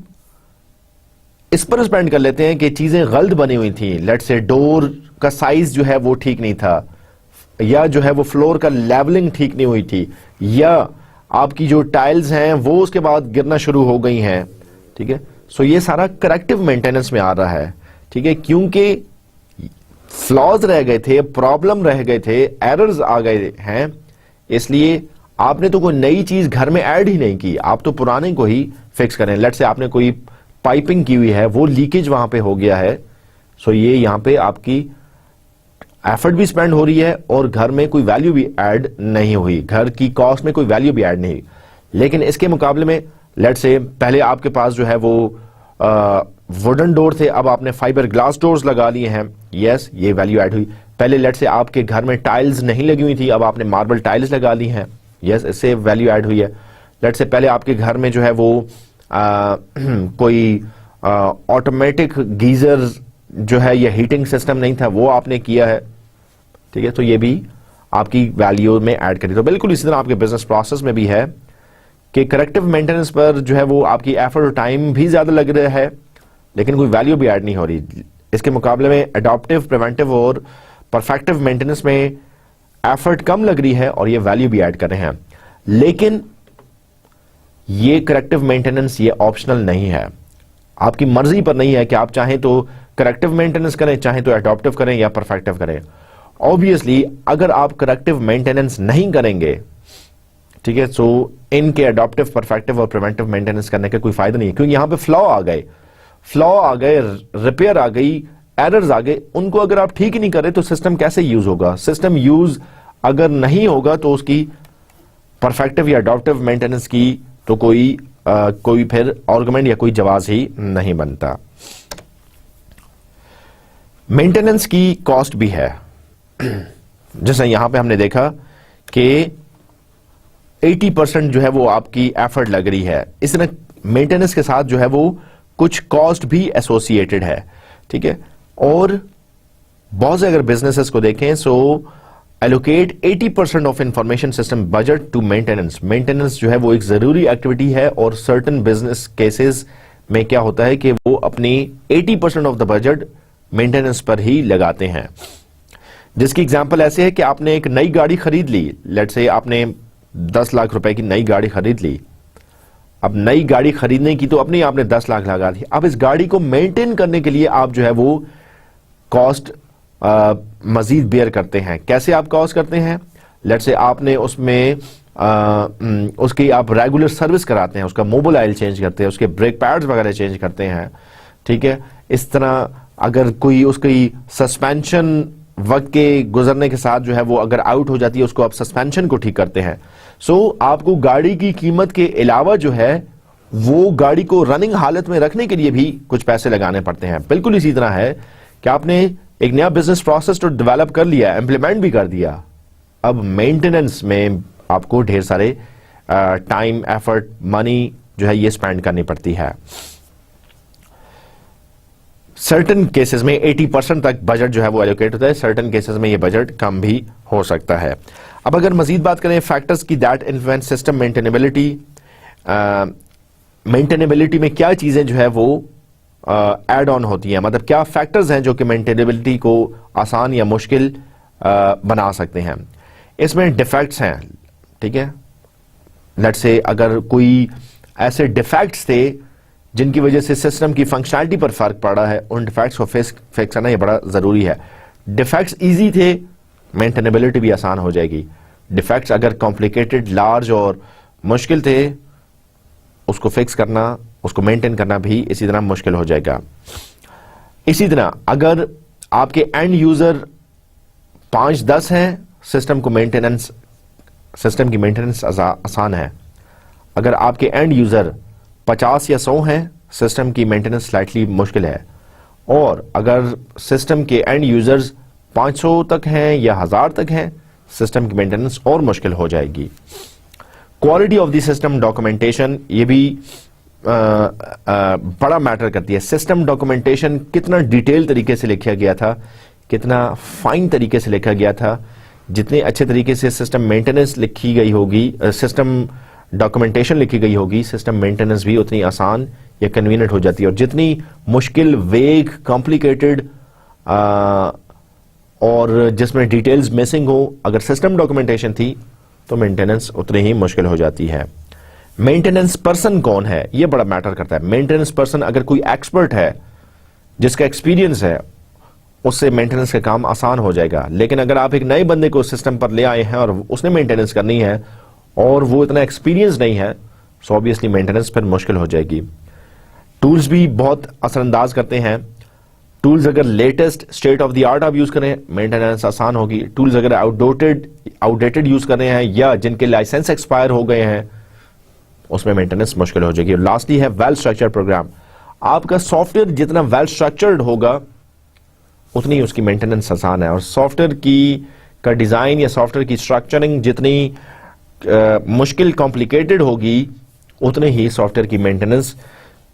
A: इस पर स्पेंड कर लेते हैं कि चीजें गलत बनी हुई थी, लेट्स से डोर का साइज जो है वो ठीक नहीं था, या जो है वो फ्लोर का लेवलिंग ठीक नहीं हुई थी, या आपकी जो टाइल्स हैं वो उसके बाद गिरना शुरू हो गई हैं, ठीक है, सो ये सारा करेक्टिव मेंटेनेंस में आ रहा है, ठीक है, क्योंकि फ्लॉज रह गए थे, प्रॉब्लम रह गए थे, एरर्स आ गए हैं, इसलिए आपने तो कोई नई चीज घर में ऐड ही नहीं की, आप तो पुराने को ही फिक्स करें। लेट्स से आपने कोई पाइपिंग की हुई है, वो लीकेज वहां पे हो गया है, सो ये यहां पे आपकी एफर्ट भी स्पेंड हो रही है और घर में कोई वैल्यू भी ऐड नहीं हुई, घर की कॉस्ट में कोई वैल्यू भी ऐड नहीं हुई। लेकिन इसके मुकाबले में लेट्स से पहले आपके पास जो है वो वुडन डोर थे, अब आपने फाइबर ग्लास डोर्स लगा लिए हैं, यस ये वैल्यू ऐड हुई। पहले लेट्स से आपके घर में टाइल्स नहीं लगी हुई थी, अब आपने मार्बल टाइल्स लगा ली हैं, यस इससे वैल्यू ऐड हुई है। लेट्स से पहले आपके घर में जो है वो कोई ऑटोमेटिक गीजर जो है या हीटिंग सिस्टम नहीं था, वो आपने किया है, ठीक है, तो ये भी आपकी वैल्यू में ऐड करी। तो बिल्कुल इसी तरह आपके बिजनेस प्रोसेस में भी है कि करेक्टिव मेंटेनेंस पर जो है वो आपकी एफर्ट और टाइम भी ज्यादा लग रहा है, लेकिन कोई वैल्यू भी ऐड नहीं हो रही। इसके मुकाबले में एडॉप्टिव, प्रिवेंटिव और परफेक्टिव मेंटेनेंस में एफर्ट कम लग रही है और ये वैल्यू भी ऐड कर रहे हैं। लेकिन ये करेक्टिव मेंटेनेंस ये ऑप्शनल नहीं है, आपकी मर्जी पर नहीं है कि आप चाहें तो करेक्टिव मेंटेनेंस करें, चाहें तो एडॉप्टिव करें या परफेक्टिव करें। ऑब्वियसली अगर आप करेक्टिव मेंटेनेंस नहीं करेंगे, ठीक है, सो इनके एडॉप्टिव, परफेक्टिव और प्रिवेंटिव मेंटेनेंस करने का कोई फायदा नहीं है, क्योंकि यहां पे फ्लॉ आ गए, रिपेयर आ गई, एरर्स आ गए, उनको अगर आप ठीक ही नहीं करें तो सिस्टम कैसे यूज होगा? सिस्टम यूज अगर नहीं होगा तो उसकी परफेक्टिव या एडॉप्टिव मेंटेनेंस की तो कोई फिर आर्गुमेंट या कोई जवाब ही नहीं बनता। मेंटेनेंस की कॉस्ट भी है, जैसे यहां पे हमने देखा कि 80% जो है वो आपकी एफर्ट लग रही है, इस तरह मेंटेनेंस के साथ जो है वो कुछ कॉस्ट भी एसोसिएटेड है, ठीक है। और बहुत से अगर बिजनेसेस को देखें so allocate 80% of information system budget to maintenance. Maintenance जो है वो एक जरूरी एक्टिविटी है और सर्टेन बिजनेस केसेस में क्या होता है कि वो अपनी 80% ऑफ द बजट मेंटेनेंस पर ही लगाते हैं। जिसकी एग्जांपल ऐसे है कि आपने एक नई गाड़ी खरीद ली, लेट्स से आपने 10 लाख रुपए की नई गाड़ी खरीद ली। अब नई गाड़ी खरीदने की तो अपनी आपने 10 लाख लगा दी, अब इस गाड़ी को मेंटेन करने के लिए आप जो है वो कॉस्ट मजीद बेयर करते हैं। कैसे आप कॉस्ट करते हैं? लेट्स से आपने उसमें उसकी आप रेगुलर सर्विस कराते हैं, उसका मोबाइल ऑयल चेंज करते हैं, उसके ब्रेक पैड्स वगैरह चेंज करते हैं, ठीक है। इस तरह अगर कोई उसकी सस्पेंशन वक्त के गुजरने के साथ जो है वो अगर आउट हो जाती है, उसको आप सस्पेंशन को ठीक करते हैं। सो आपको गाड़ी की कीमत के अलावा जो है वो गाड़ी को रनिंग हालत में रखने के लिए भी कुछ पैसे लगाने पड़ते हैं। बिल्कुल इसी तरह है कि आपने एक नया बिजनेस प्रोसेस तो डेवलप कर लिया, इंप्लीमेंट भी कर दिया, अब मेंटेनेंस में आपको ढेर सारे टाइम, एफर्ट, मनी जो है ये स्पेंड करनी पड़ती है। सर्टेन केसेस में 80% तक बजट जो है वो एलोकेट होता है, सर्टेन केसेस में ये बजट कम भी हो सकता है। अब अगर मजीद बात करें फैक्टर्स की that influence system maintainability, maintainability में क्या चीजें जो है वो ऐड ऑन होती हैं, मतलब क्या फैक्टर्स हैं जो कि मेंटेनेबिलिटी को आसान या मुश्किल बना सकते हैं। इसमें डिफेक्ट्स हैं, ठीक है। लेट्स से अगर कोई ऐसे डिफेक्ट्स थे जिनकी वजह से सिस्टम की फंक्शनैलिटी पर फर्क पड़ा है, उन डिफेक्ट्स को फिक्स करना ये बड़ा जरूरी है। डिफेक्ट्स इजी थे, मेंटेनेबिलिटी भी आसान हो जाएगी। डिफेक्ट्स अगर कॉम्प्लिकेटेड, लार्ज और मुश्किल थे, उसको फिक्स करना, उसको मेंटेन करना भी इसी तरह मुश्किल हो जाएगा। इसी तरह अगर आपके एंड यूजर 5-10 हैं, सिस्टम की मेंटेनेंस आसान है। अगर आपके एंड यूजर 50 या 100 हैं, सिस्टम की मेंटेनेंस स्लाइटली मुश्किल है। और अगर सिस्टम के एंड यूजर्स 500 तक हैं या 1000 तक हैं, सिस्टम की मेंटेनेंस और मुश्किल हो जाएगी। Quality of the system documentation, ये भी बड़ा मैटर करती है। सिस्टम डॉक्यूमेंटेशन कितना डिटेल तरीके से लिखा गया था, कितना फाइन तरीके से लिखा गया था। जितने अच्छे तरीके से सिस्टम मेंटेनेंस लिखी गई होगी, सिस्टम डॉक्यूमेंटेशन लिखी गई होगी, सिस्टम मेंटेनेंस भी उतनी आसान या कन्वीनियंट हो जाती है। और जितनी मुश्किल, वेग, कॉम्प्लिकेटेड और जिसमें डिटेल्स मिसिंग हो, अगर सिस्टम डॉक्यूमेंटेशन थी तो मेंटेनेंस उतनी ही मुश्किल हो जाती है। मेंटेनेंस पर्सन कौन है, यह बड़ा मैटर करता है। मेंटेनेंस पर्सन अगर कोई एक्सपर्ट है, जिसका एक्सपीरियंस है, उससे मेंटेनेंस का काम आसान हो जाएगा। लेकिन अगर आप एक नए बंदे को सिस्टम पर ले आए हैं और उसने मेंटेनेंस करनी है और वो इतना एक्सपीरियंस नहीं है, सो ऑब्वियसली मेंटेनेंस पर मुश्किल हो जाएगी। टूल्स भी बहुत असरअंदाज करते हैं। टूल्स अगर latest state of the art आप यूज करें, मेंटेनेंस आसान होगी। टूल्स अगर आउटडेटेड यूज कर रहे हैं या जिनके लाइसेंस एक्सपायर हो गए हैं, उसमें मेंटेनेंस मुश्किल हो जाएगी। और लास्टली है वेल स्ट्रक्चर्ड प्रोग्राम। आपका सॉफ्टवेयर जितना वेल स्ट्रक्चर्ड होगा, उतनी उसकी मेंटेनेंस आसान है। और सॉफ्टवेयर का डिजाइन या सॉफ्टवेयर की स्ट्रक्चरिंग जितनी मुश्किल, कॉम्प्लिकेटेड होगी, उतने ही सॉफ्टवेयर की मेंटेनेंस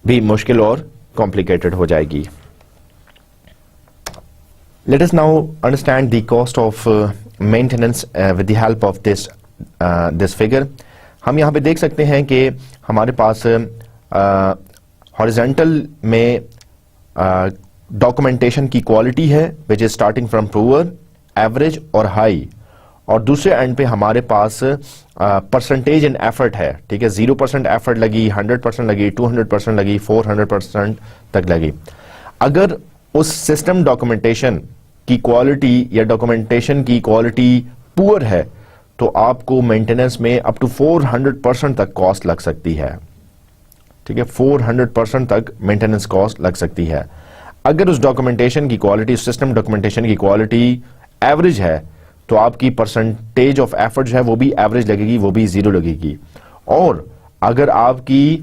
A: भी मुश्किल और कॉम्प्लिकेटेड हो जाएगी। Let us now understand the cost of maintenance with the help of this figure. हम यहाँ पे देख सकते हैं कि हमारे पास हॉरिजॉन्टल में डॉक्यूमेंटेशन की क्वालिटी है, which is starting from poor, average और हाई। और दूसरे एंड पे हमारे पास परसेंटेज इन एफर्ट है, ठीक है। 0% एफर्ट लगी, 100% लगी, 200% लगी, 400% तक लगी। अगर उस सिस्टम डॉक्यूमेंटेशन की क्वालिटी या डॉक्यूमेंटेशन की क्वालिटी पुअर है, तो आपको मेंटेनेंस में अप टू 400% तक कॉस्ट लग सकती है, ठीक है। 400% तक मेंटेनेंस कॉस्ट लग सकती है। अगर उस डॉक्यूमेंटेशन की क्वालिटी, सिस्टम डॉक्यूमेंटेशन की क्वालिटी एवरेज है, तो आपकी परसेंटेज ऑफ एफर्ट जो है वो भी एवरेज लगेगी, वो भी 0 लगेगी। और अगर आपकी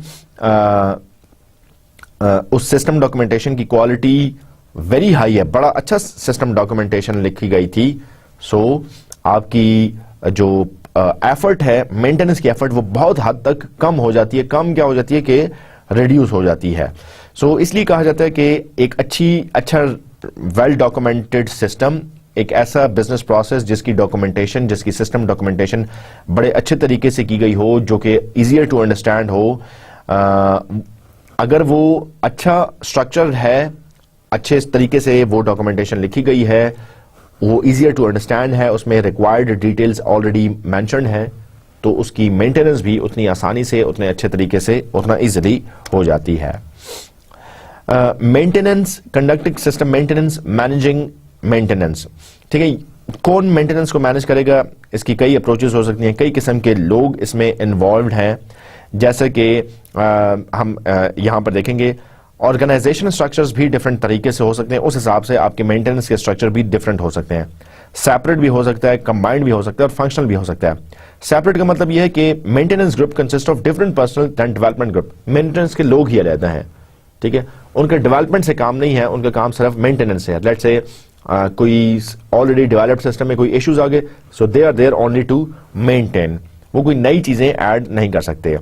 A: उस सिस्टम डॉक्यूमेंटेशन की क्वालिटी वेरी हाई है, बड़ा अच्छा सिस्टम डॉक्यूमेंटेशन लिखी गई थी, सो आपकी जो एफर्ट है, मेंटेनेंस की एफर्ट, वो बहुत हद तक कम हो जाती है। कम क्या हो जाती है कि रिड्यूस हो जाती है। सो इसलिए कहा जाता है कि एक अच्छा वेल डॉक्यूमेंटेड सिस्टम, एक ऐसा बिजनेस प्रोसेस जिसकी डॉक्यूमेंटेशन, जिसकी सिस्टम डॉक्यूमेंटेशन बड़े अच्छे तरीके से की गई हो, जो कि इजियर टू अंडरस्टैंड हो। अगर वो अच्छा स्ट्रक्चर है, अच्छे तरीके से वो डॉक्यूमेंटेशन लिखी गई है, वो इजियर टू अंडरस्टैंड है, उसमें रिक्वायर्ड डिटेल्स ऑलरेडी मेंशन्ड है, तो उसकी मेंटेनेंस भी उतनी आसानी से, उतने अच्छे तरीके से, उतना इजीली हो जाती है। Maintenance, conducting system maintenance, managing maintenance, ठीक है। कौन मेंटेनेंस को मैनेज करेगा, इसकी कई अप्रोचेस हो सकती हैं, कई किस्म के लोग इसमें इन्वॉल्व हैं। जैसे कि हम यहां पर देखेंगे, ऑर्गेनाइजेशन स्ट्रक्चर्स भी डिफरेंट तरीके से हो सकते हैं, उस हिसाब से आपके मेंटेनेंस के स्ट्रक्चर भी डिफरेंट हो सकते हैं। सेपरेट भी हो सकता है, कंबाइंड भी हो सकता है और फंक्शनल भी हो सकता है। सेपरेट का मतलब यह है कि maintenance group consist of different personal and development group. Maintenance के लोग ही रहते हैं, ठीक है। उनका डेवलपमेंट से काम नहीं है, उनका काम सिर्फ मेंटेनेंस है। लेट्स से कोई ऑलरेडी डेवलप्ड सिस्टम में कोई इश्यूज आ गए, so they are there only to maintain, वो कोई नई चीजें ऐड नहीं कर सकते।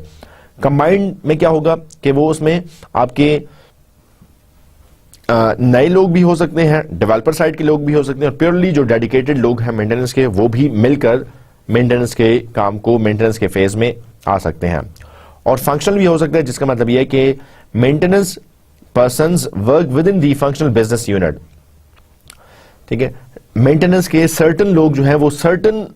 A: कंबाइंड में क्या होगा कि वो उसमें आपके नए लोग भी हो सकते हैं, डेवलपर साइड के लोग भी हो सकते हैं, और प्योरली जो डेडिकेटेड लोग हैं मेंटेनेंस के, वो भी मिलकर मेंटेनेंस के काम को मेंटेनेंस के फेज में आ सकते हैं। और फंक्शनल भी हो सकता है, जिसका मतलब यह है कि maintenance persons work with in the functional business unit. ठीक है, मेंटेनेंस के सर्टन लोग जो है वो सर्टन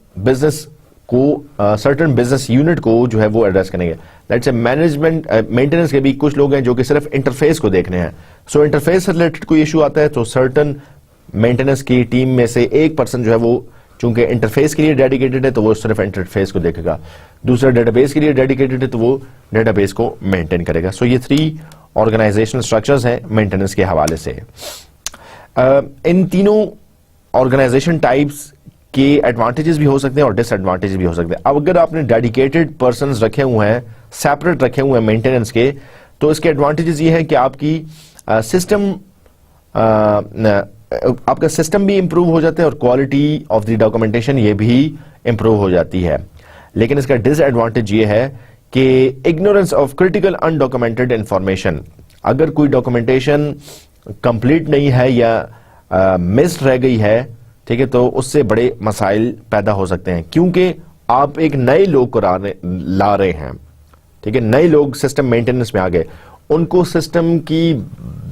A: बिजनेस यूनिट को जो है वो एड्रेस करेंगे। लेट्स से मैनेजमेंट मेंटेनेंस के भी कुछ लोग हैं जो कि सिर्फ इंटरफेस को देखने हैं। सो इंटरफेस से रिलेटेड कोई इशू आता है तो सर्टन मेंटेनेंस की टीम में से एक पर्सन जो है वो चूंकि इंटरफेस के लिए डेडिकेटेड है तो वो सिर्फ इंटरफेस को देखेगा, दूसरा डेटाबेस के लिए डेडिकेटेड है तो वो डेटाबेस को मेंटेन करेगा। सो ये 3 ऑर्गेनाइजेशनल स्ट्रक्चर्स हैं मेंटेनेंस के हवाले से। इन तीनों ऑर्गेनाइजेशन टाइप्स के एडवांटेजेस भी हो सकते हैं और डिसएडवांटेजेस भी हो सकते हैं। अब अगर आपने डेडिकेटेड पर्सन्स रखे हुए हैं, सेपरेट रखे हुए हैं मेंटेनेंस के, तो इसके एडवांटेजेस ये है कि आपका सिस्टम भी इंप्रूव हो जाता है और क्वालिटी ऑफ द डॉक्यूमेंटेशन ये भी इंप्रूव हो जाती है। लेकिन इसका डिसएडवांटेज ये है कि ignorance of critical undocumented information, अगर कोई डॉक्यूमेंटेशन कंप्लीट नहीं है या मिस रह गई है, ठीक है, तो उससे बड़े मसाइल पैदा हो सकते हैं, क्योंकि आप एक नए लोग को ला रहे हैं। ठीक है, नए लोग सिस्टम मेंटेनेंस में आ गए, उनको सिस्टम की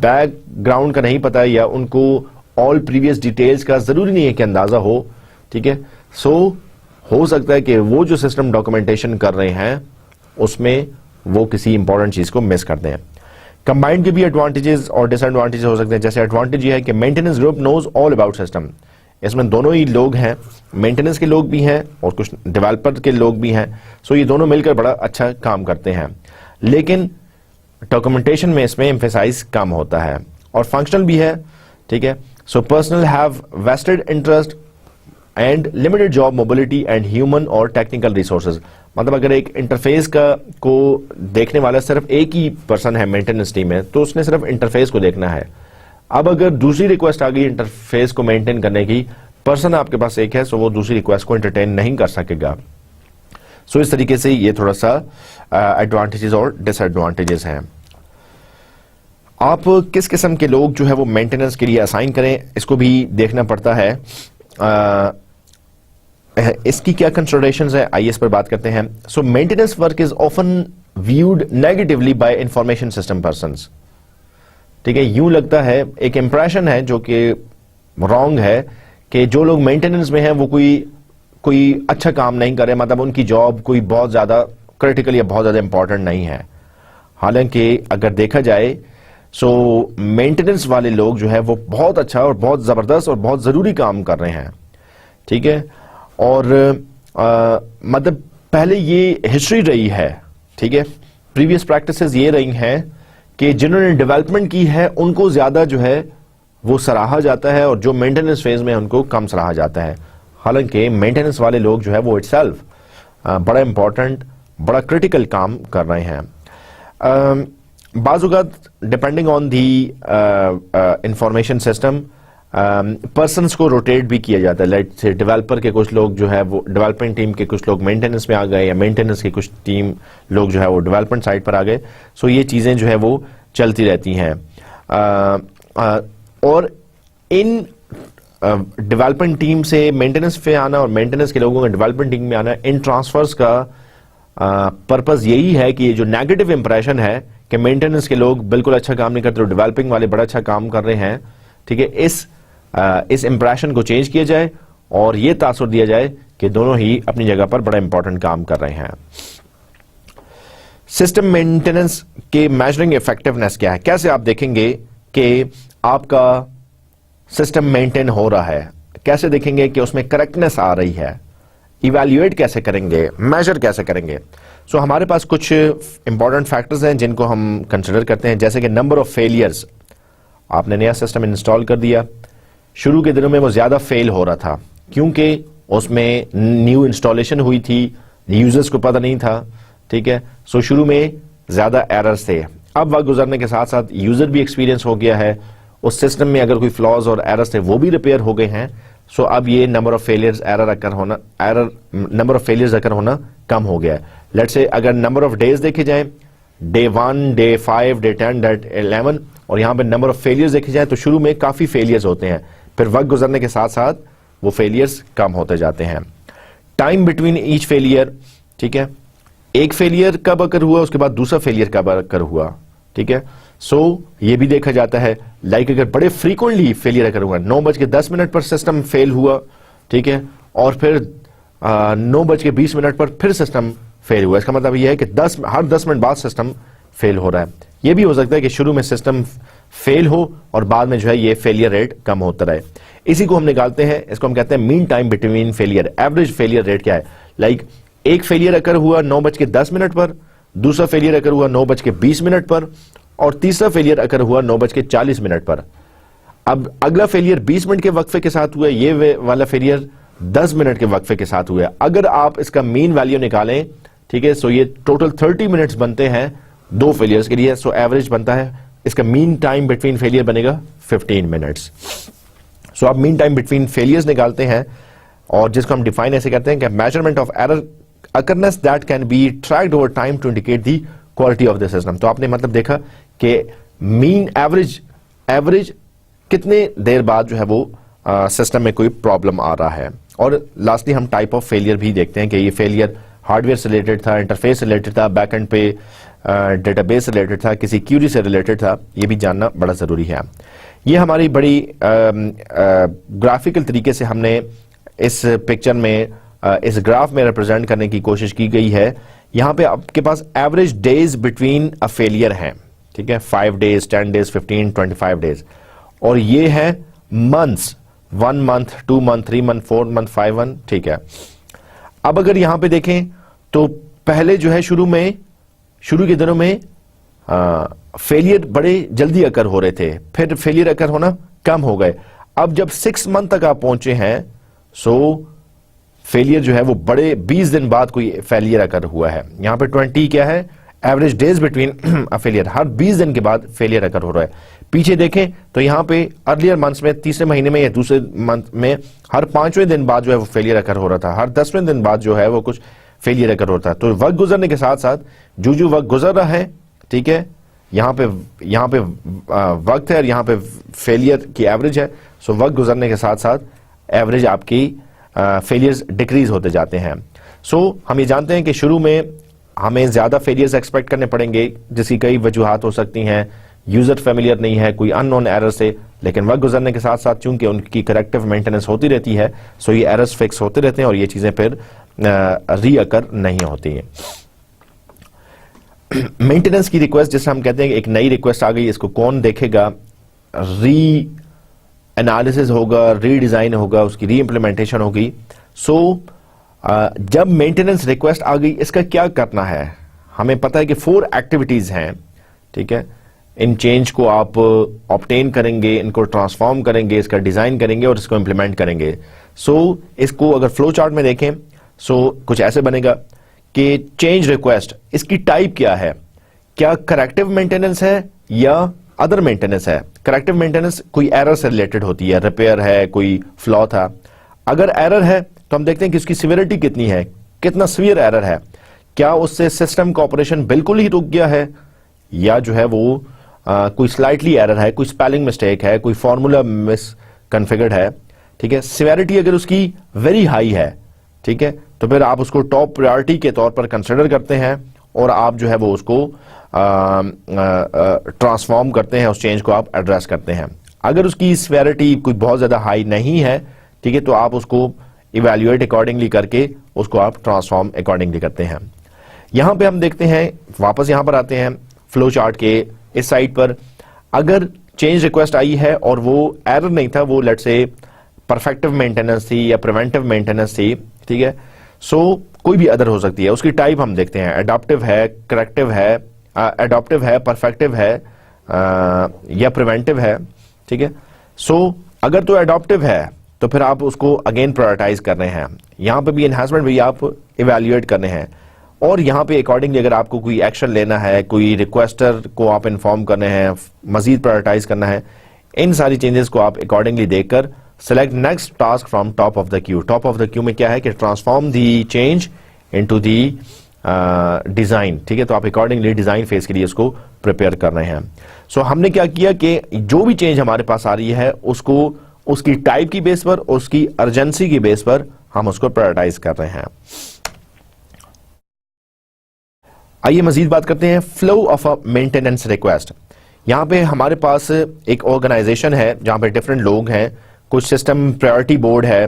A: बैकग्राउंड का नहीं पता या उनको ऑल प्रीवियस डिटेल्स का जरूरी नहीं है कि अंदाजा हो। ठीक है, सो हो सकता है कि वो जो सिस्टम डॉक्यूमेंटेशन कर रहे हैं उसमें वो किसी इंपॉर्टेंट चीज को मिस करते हैं। कंबाइंड के भी एडवांटेजेस और डिसएडवांटेजेस हो सकते हैं। जैसे एडवांटेज ये है कि maintenance group knows all about system, इसमें दोनों ही लोग हैं, मेंटेनेंस के लोग भी हैं और कुछ डेवलपर के लोग भी हैं। सो ये दोनों मिलकर बड़ा अच्छा काम करते हैं, लेकिन डॉक्यूमेंटेशन में इसमें एम्फेसाइज कम होता है। और फंक्शनल भी है। ठीक है, so personal have vested interest and limited job mobility and human और टेक्निकल रिसोर्सेज। मतलब अगर एक इंटरफेस को देखने वाला सिर्फ एक ही पर्सन है मेंटेनेंस टीम में, तो उसने सिर्फ इंटरफेस को देखना है। अब अगर दूसरी रिक्वेस्ट आ गई इंटरफेस को मेंटेन करने की, पर्सन आपके पास एक है, सो वो दूसरी रिक्वेस्ट को एंटरटेन नहीं कर सकेगा। सो इस तरीके से ये थोड़ा सा एडवांटेजेस और डिसएडवांटेजेस हैं। आप किस किस्म के लोग जो है वो मेंटेनेंस के लिए असाइन करें, इसको भी देखना पड़ता है। इसकी क्या कंसिडरेशंस है, आइए इस पर बात करते हैं। So maintenance work is often viewed negatively by information system persons. ठीक है, यूं लगता है, एक इंप्रेशन है जो कि रॉन्ग है कि जो लोग मेंटेनेंस में हैं वो कोई अच्छा काम नहीं कर रहे, मतलब उनकी जॉब कोई बहुत ज्यादा क्रिटिकल या बहुत ज्यादा इंपॉर्टेंट नहीं है। हालांकि अगर देखा जाए सो मेंटेनेंस वाले लोग जो है वो बहुत अच्छा और बहुत जबरदस्त और बहुत जरूरी काम कर रहे हैं। ठीक है, और मतलब पहले ये हिस्ट्री रही है। ठीक है, प्रीवियस प्रैक्टिसेस ये रही हैं कि जिन्होंने डेवलपमेंट की है उनको ज्यादा जो है वो सराहा जाता है और जो मेंटेनेंस फेज में उनको कम सराहा जाता है। हालांकि मेंटेनेंस वाले लोग जो है वो इटसेल्फ बड़ा इंपॉर्टेंट, बड़ा क्रिटिकल काम कर रहे हैं। बाज़-औक़ात depending on the information system persons को रोटेट भी किया जाता है। लाइक से डेवलपर के कुछ लोग जो है वो डेवलपमेंट टीम के कुछ लोग मेंटेनेंस में आ गए, या मेंटेनेंस के कुछ टीम लोग जो है वो डेवलपमेंट साइड पर आ गए। सो ये चीजें जो है वो चलती रहती हैं। और इन डेवलपमेंट टीम से मेंटेनेंस पे आना और मेंटेनेंस के लोगों का डेवलपमेंट टीम में आना, इन ट्रांसफर्स का पर्पस यही है कि ये जो नेगेटिव इंप्रेशन है कि मेंटेनेंस के लोग बिल्कुल अच्छा काम नहीं करते और डेवलपिंग वाले बड़ा अच्छा काम कर रहे हैं, ठीक है, इस इंप्रेशन को चेंज किया जाए और ये तासुर दिया जाए कि दोनों ही अपनी जगह पर बड़ा इंपॉर्टेंट काम कर रहे हैं। सिस्टम मेंटेनेंस के मेजरिंग इफेक्टिवनेस क्या है, कैसे आप देखेंगे कि आपका सिस्टम मेंटेन हो रहा है, कैसे देखेंगे कि उसमें करेक्टनेस आ रही है, इवैल्यूएट कैसे करेंगे, मेजर कैसे करेंगे। सो हमारे पास कुछ इंपॉर्टेंट फैक्टर्स हैं जिनको हम कंसिडर करते हैं, जैसे कि नंबर ऑफ फेलियर्स। आपने नया सिस्टम इंस्टॉल कर दिया, शुरू के दिनों में वो ज्यादा फेल हो रहा था क्योंकि उसमें न्यू इंस्टॉलेशन हुई थी, यूजर्स को पता नहीं था, ठीक है। सो शुरू में ज्यादा एरर्स थे। अब वक्त गुजरने के साथ साथ यूजर भी एक्सपीरियंस हो गया है, उस सिस्टम में अगर कोई फ्लॉज और एरर्स थे वो भी रिपेयर हो गए हैं। सो अब ये नंबर ऑफ फेलियर्स अकर होना कम हो गया है। लेट्स से अगर नंबर ऑफ डेज देखे जाएं, डे 1, डे 5, डे 10, डे 11, और यहां पे नंबर ऑफ फेलियर्स देखे जाएं तो शुरू में काफी फेलियर्स होते हैं, फिर वक्त गुजरने के साथ साथ वो फेलियर्स कम होते जाते हैं। टाइम बिटवीन ईच फेलियर, ठीक है, एक फेलियर कब अकर हुआ, उसके बाद दूसरा फेलियर कब अकर हुआ, ठीक है। सो ये भी देखा जाता है, लाइक अगर बड़े फ्रीक्वेंटली फेलियर अकर हुआ, 9:10 पर सिस्टम फेल हुआ, ठीक है, और फिर 9:20 पर फिर सिस्टम फेल हुआ, इसका मतलब यह है कि हर 10 मिनट बाद सिस्टम फेल हो रहा है। यह भी हो सकता है कि शुरू में सिस्टम फेल हो और बाद में जो है ये फेलियर रेट कम होता रहे। इसी को हम निकालते हैं, इसको हम कहते हैं mean time between failure. Average failure rate क्या है, लाइक एक फेलियर अकर हुआ 9:10 पर, दूसरा फेलियर अकर हुआ 9:20 पर, और तीसरा फेलियर अकर हुआ 9:40 पर। अब अगला फेलियर 20 मिनट के वक्फे के साथ हुआ, ये वाला फेलियर 10 मिनट के वक्फे के साथ हुआ। अगर आप इसका मीन वैल्यू निकालें, ठीक है, सो ये टोटल 30 मिनट्स बनते हैं दो फेलियर्स के लिए। सो एवरेज बनता है, इसका मीन टाइम बिटवीन फेलियर बनेगा 15 मिनट्स। सो आप मीन टाइम बिटवीन फेलियर्स निकालते हैं, और जिसको हम डिफाइन ऐसे करते हैं कि measurement of error occurrence that can be tracked over time to indicate the quality of the system. तो आपने मतलब देखा कि मीन एवरेज कितने देर बाद जो है वो सिस्टम में कोई प्रॉब्लम आ रहा है। और लास्टली हम टाइप ऑफ फेलियर भी देखते हैं कि ये फेलियर हार्डवेयर से रिलेटेड था, इंटरफेस से रिलेटेड था, बैकएंड पे डेटाबेस से रिलेटेड था, किसी क्यूरी से रिलेटेड था, ये भी जानना बड़ा जरूरी है। ये हमारी बड़ी ग्राफिकल तरीके से हमने इस पिक्चर में इस ग्राफ में रिप्रेजेंट करने की कोशिश की गई है। यहां पे आपके पास average days between a failure है, ठीक है, 5 डेज, 10 डेज, 15, 25 डेज, और ये है months, 1 month, 2 month, 3 month, 4 month, 5 month, ठीक है। अब अगर यहां पे देखें तो पहले जो है शुरू के दिनों में फेलियर बड़े जल्दी अकर हो रहे थे, फिर फेलियर अकर होना कम हो गए। अब जब 6 मंथ तक आप पहुंचे हैं, सो फेलियर जो है वो बड़े 20 दिन बाद कोई फेलियर अकर हुआ है। यहां पे 20 क्या है, average days between a failure, हर 20 दिन के बाद फेलियर अकर हो रहा है। पीछे देखें तो यहां पे अर्लियर मंथ्स में, तीसरे महीने में या दूसरे मंथ में हर 5वें दिन बाद जो है वो फेलियर अकर हो रहा था, हर 10वें दिन बाद जो है वो कुछ फेलियर अकर होता है। तो वक्त गुजरने के साथ साथ जो वक्त गुजर रहा है, ठीक है, यहां पे वक्त है और यहां पे फेलियर की एवरेज है। सो वक्त गुजरने के साथ साथ एवरेज आपकी फेलियर्स डिक्रीज होते जाते हैं। सो हम ये जानते हैं कि शुरू में हमें ज्यादा फेलियर्स एक्सपेक्ट करने पड़ेंगे, जिसकी कई वजूहात हो सकती हैं, यूजर फेमिलियर नहीं है, कोई अननोन एरर से, लेकिन वक्त गुजरने के साथ साथ चूंकि उनकी करेक्टिव मेंटेनेंस होती रहती है, सो ये एरर्स फिक्स होते रहते हैं और ये चीजें फिर रीअकर नहीं होती हैं। मेंटेनेंस की रिक्वेस्ट, जिसे हम कहते हैं कि एक नई रिक्वेस्ट आ गई, इसको कौन देखेगा, री एनालिसिस होगा, रीडिजाइन होगा, उसकी री इंप्लीमेंटेशन होगी। सो जब मेंटेनेंस रिक्वेस्ट आ गई, इसका क्या करना है, हमें पता है कि 4 एक्टिविटीज हैं, ठीक है। इन चेंज को आप ऑब्टेन करेंगे, इनको ट्रांसफॉर्म करेंगे, इसका डिजाइन करेंगे और इसको इंप्लीमेंट करेंगे। सो इसको अगर फ्लो चार्ट में देखें, सो कुछ ऐसे बनेगा कि चेंज रिक्वेस्ट, इसकी टाइप क्या है, क्या करेक्टिव मेंटेनेंस है या अदर मेंटेनेंस है। करेक्टिव मेंटेनेंस कोई एरर से रिलेटेड होती है, रिपेयर है, कोई फ्लॉ था। अगर एरर है तो हम देखते हैं कि उसकी सिवियरिटी कितनी है, कितना सिवियर एरर है, क्या उससे सिस्टम का ऑपरेशन बिल्कुल ही रुक गया है, या जो है वो कोई स्लाइटली एरर है, कोई स्पेलिंग मिस्टेक है, कोई फॉर्मूला मिस कॉन्फ़िगर्ड है, ठीक है। सिवियरिटी अगर उसकी वेरी हाई है, ठीक है, तो फिर आप उसको टॉप प्रायोरिटी के तौर पर कंसिडर करते हैं और आप जो है वो उसको ट्रांसफॉर्म करते हैं, उस चेंज को आप एड्रेस करते हैं। अगर उसकी सिवियरिटी कोई बहुत ज्यादा हाई नहीं है, ठीक है, तो आप उसको इवैल्यूएट अकॉर्डिंगली करके उसको आप ट्रांसफॉर्म अकॉर्डिंगली करते हैं। यहां पे हम देखते हैं, वापस यहां पर आते हैं फ्लो चार्ट के इस साइड पर, अगर चेंज रिक्वेस्ट आई है और वो एरर नहीं था, वो लेट्स से परफेक्टिव मेंटेनेंस थी या प्रिवेंटिव मेंटेनेंस थी, ठीक है। सो कोई भी अदर हो सकती है, उसकी टाइप हम देखते हैं, एडॉप्टिव है, करेक्टिव है, एडॉप्टिव है, परफेक्टिव है या प्रिवेंटिव है, ठीक है। सो अगर तो एडॉप्टिव है तो फिर आप उसको अगेन प्रायोरिटाइज कर रहे हैं, यहां पे भी एनहांसमेंट भी आप इवैल्यूएट करने हैं, और यहां पे अकॉर्डिंगली अगर आपको कोई एक्शन लेना है, कोई रिक्वेस्टर को आप इन्फॉर्म करने हैं, मजीद प्रायोरिटाइज करना है, इन सारी चेंजेस को आप अकॉर्डिंगली देखकर select next task from top of the Q. Top of the Q में क्या है कि transform the change into the design, ठीक है। तो आप अकॉर्डिंगली डिजाइन फेज के लिए उसको प्रिपेयर कर रहे हैं। सो हमने क्या किया कि जो भी चेंज हमारे पास आ रही है उसको उसकी टाइप की बेस पर, उसकी अर्जेंसी की बेस पर हम उसको प्रायोरिटाइज कर रहे हैं। आइए मजीद बात करते हैं flow of a maintenance request. यहां पे हमारे पास एक ऑर्गेनाइजेशन है जहां पे डिफरेंट लोग हैं, कुछ सिस्टम प्रायोरिटी बोर्ड है,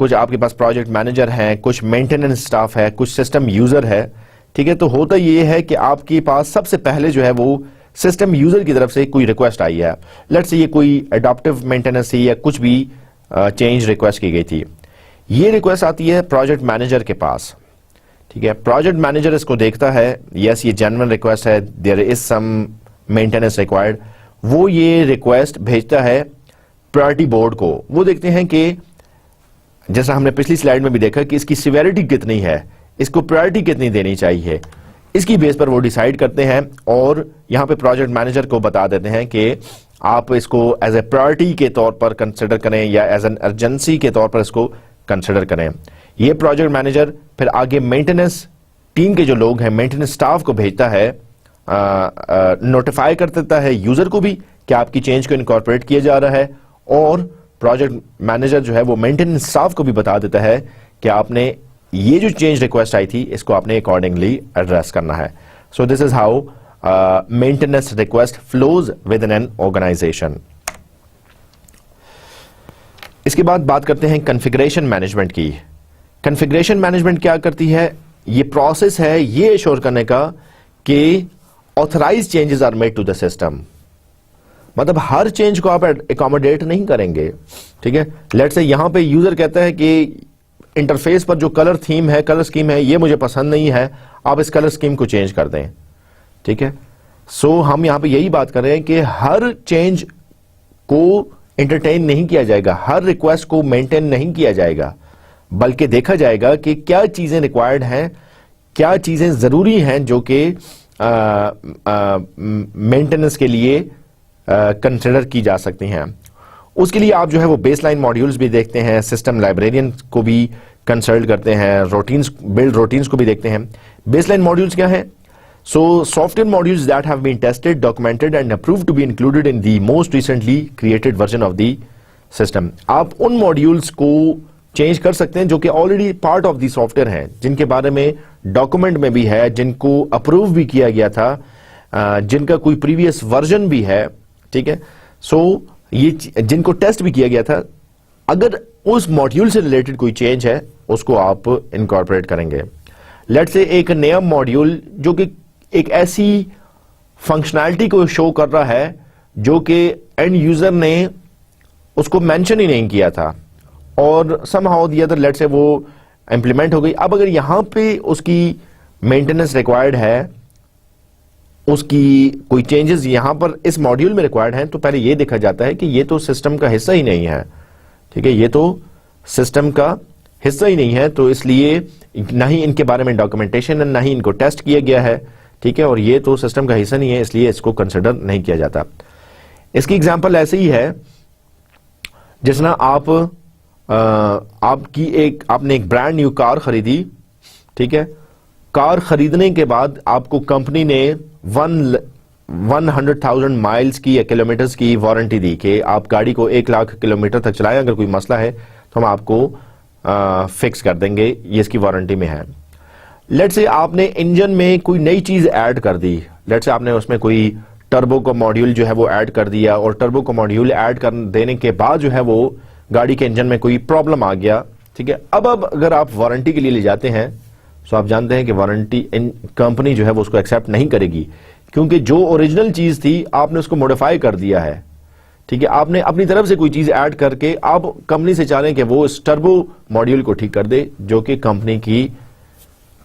A: कुछ आपके पास प्रोजेक्ट मैनेजर हैं, कुछ मेंटेनेंस स्टाफ है, कुछ सिस्टम यूजर है। ठीक है, तो होता ये है कि आपके पास सबसे पहले जो है वो सिस्टम यूजर की तरफ से कोई रिक्वेस्ट आई है। लेट्स से ये कोई अडॉप्टिव मेंटेनेंस थी या कुछ भी चेंज रिक्वेस्ट की गई थी। ये रिक्वेस्ट आती है प्रोजेक्ट मैनेजर के पास। ठीक है, प्रोजेक्ट मैनेजर इसको देखता है, यस ये जेन्युइन रिक्वेस्ट है, there is some maintenance required. वो ये रिक्वेस्ट भेजता है प्रायोरिटी बोर्ड को। वो देखते हैं कि जैसा हमने पिछली स्लाइड में भी देखा कि इसकी सिवेरिटी कितनी है, इसको प्रायोरिटी कितनी देनी चाहिए, इसकी बेस पर वो डिसाइड करते हैं और यहां पे प्रोजेक्ट मैनेजर को बता देते हैं कि आप इसको एज ए प्रायोरिटी के तौर पर कंसिडर करें या एज एन अर्जेंसी के तौर पर इसको कंसिडर करें। ये प्रोजेक्ट मैनेजर फिर आगे मेंटेनेंस टीम के जो लोग हैं, मेंटेनेंस स्टाफ को भेजता है, नोटिफाई कर देता है यूजर को भी कि आपकी चेंज को इनकॉर्पोरेट किया जा रहा है, और प्रोजेक्ट मैनेजर जो है वो मेंटेनेंस स्टाफ को भी बता देता है कि आपने ये जो चेंज रिक्वेस्ट आई थी इसको आपने अकॉर्डिंगली एड्रेस करना है। So this is how maintenance request flows within an organisation. इसके बाद बात करते हैं कॉन्फ़िगरेशन मैनेजमेंट की। कॉन्फ़िगरेशन मैनेजमेंट क्या करती है? ये प्रोसेस है ये एश्योर करने का कि authorise changes are made to the system. मतलब हर चेंज को आप एकोमोडेट नहीं करेंगे। ठीक है, लेट्स से यहां पे यूजर कहता है कि इंटरफेस पर जो कलर थीम है, कलर स्कीम है, ये मुझे पसंद नहीं है, आप इस कलर स्कीम को चेंज कर दें। ठीक है, सो हम यहां पे यही बात कर रहे हैं कि हर चेंज को एंटरटेन नहीं किया जाएगा, हर रिक्वेस्ट को मेंटेन नहीं किया जाएगा, बल्कि देखा जाएगा कि क्या चीजें रिक्वायर्ड हैं, क्या चीजें जरूरी हैं जो कि मेंटेनेंस के लिए कंसिडर की जा सकती हैं। उसके लिए आप जो है वो बेसलाइन मॉड्यूल्स भी देखते हैं, सिस्टम लाइब्रेरियन को भी कंसल्ट करते हैं, रूटीन्स, बिल्ड रूटीन्स को भी देखते हैं। बेसलाइन मॉड्यूल्स क्या है? So software modules that have been tested, documented and approved to be included in the most recently created version of the system. आप उन मॉड्यूल्स को चेंज कर सकते हैं जो कि already part of the software हैं, जिनके बारे में डॉक्यूमेंट में भी है, जिनको अप्रूव भी किया गया था, जिनका कोई प्रीवियस वर्जन भी है। ठीक है, सो ये जिनको टेस्ट भी किया गया था, अगर उस मॉड्यूल से रिलेटेड कोई चेंज है उसको आप इनकॉर्पोरेट करेंगे। लेट्स से एक नया मॉड्यूल जो कि एक ऐसी फंक्शनैलिटी को शो कर रहा है जो कि एंड यूजर ने उसको मेंशन ही नहीं किया था और somehow the other let's say वो इंप्लीमेंट हो गई। अब अगर यहां पे उसकी मेंटेनेंस रिक्वायर्ड है, उसकी कोई चेंजेस यहां पर इस मॉड्यूल में रिक्वायर्ड हैं, तो पहले यह देखा जाता है कि ये तो सिस्टम का हिस्सा ही नहीं है। ठीक है, ये तो सिस्टम का हिस्सा ही नहीं है, तो इसलिए ना ही इनके बारे में डॉक्यूमेंटेशन है, ना ही इनको टेस्ट किया गया है। ठीक है, और ये तो सिस्टम का हिस्सा नहीं है, इसलिए इसको कंसिडर नहीं किया जाता। इसकी एग्जांपल ऐसे ही है जिस ना आपने एक ब्रांड न्यू कार खरीदी। ठीक है, कार खरीदने के बाद आपको कंपनी ने 100,000 माइल्स की या किलोमीटर्स की वारंटी दी कि आप गाड़ी को 1 लाख किलोमीटर तक चलाएं, अगर कोई मसला है तो हम आपको फिक्स कर देंगे, ये इसकी वारंटी में है। लेट्स से आपने इंजन में कोई नई चीज ऐड कर दी, लेट्स से आपने उसमें कोई टर्बो का मॉड्यूल जो है वो ऐड कर दिया, और टर्बो का मॉड्यूल ऐड कर देने के बाद जो है वो गाड़ी के इंजन में कोई प्रॉब्लम आ गया। ठीक है, अब अगर आप वारंटी के लिए ले जाते हैं तो आप जानते हैं कि वारंटी कंपनी जो है वो उसको एक्सेप्ट नहीं करेगी, क्योंकि जो ओरिजिनल चीज थी आपने उसको मॉडिफाई कर दिया है। ठीक है, आपने अपनी तरफ से कोई चीज ऐड करके आप कंपनी से चाह रहे हैं कि वो इस टर्बो मॉड्यूल को ठीक कर दे, जो कि कंपनी की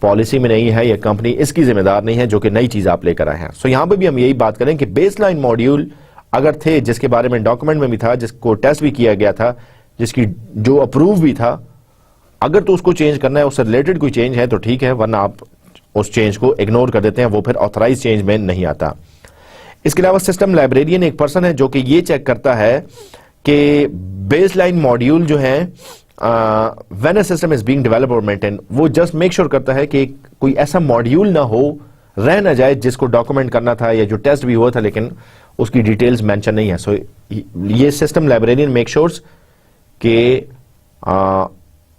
A: पॉलिसी में नहीं है, या कंपनी इसकी जिम्मेदार नहीं है, जो कि नई चीज आप लेकर आए हैं। सो यहां पे भी हम यही बात करें कि बेसलाइन मॉड्यूल अगर थे, जिसके बारे में डॉक्यूमेंट में भी था, जिसको टेस्ट भी किया गया था, जिसकी जो अप्रूव भी था, अगर तो उसको चेंज करना है, उससे रिलेटेड कोई चेंज है तो ठीक है, वरना आप उस चेंज को इग्नोर कर देते हैं, वो फिर ऑथराइज चेंज में नहीं आता। इसके अलावा सिस्टम लाइब्रेरियन एक पर्सन है जो कि ये चेक करता है कि बेसलाइन मॉड्यूल जो है when a system is being developed और मेंटेन, वो जस्ट मेक श्योर करता है कि कोई ऐसा मॉड्यूल ना हो, रह ना जाए, जिसको डॉक्यूमेंट करना था या जो टेस्ट भी हुआ था लेकिन उसकी डिटेल्स मेंशन नहीं है। सो ये सिस्टम लाइब्रेरियन मेक श्योर्स कि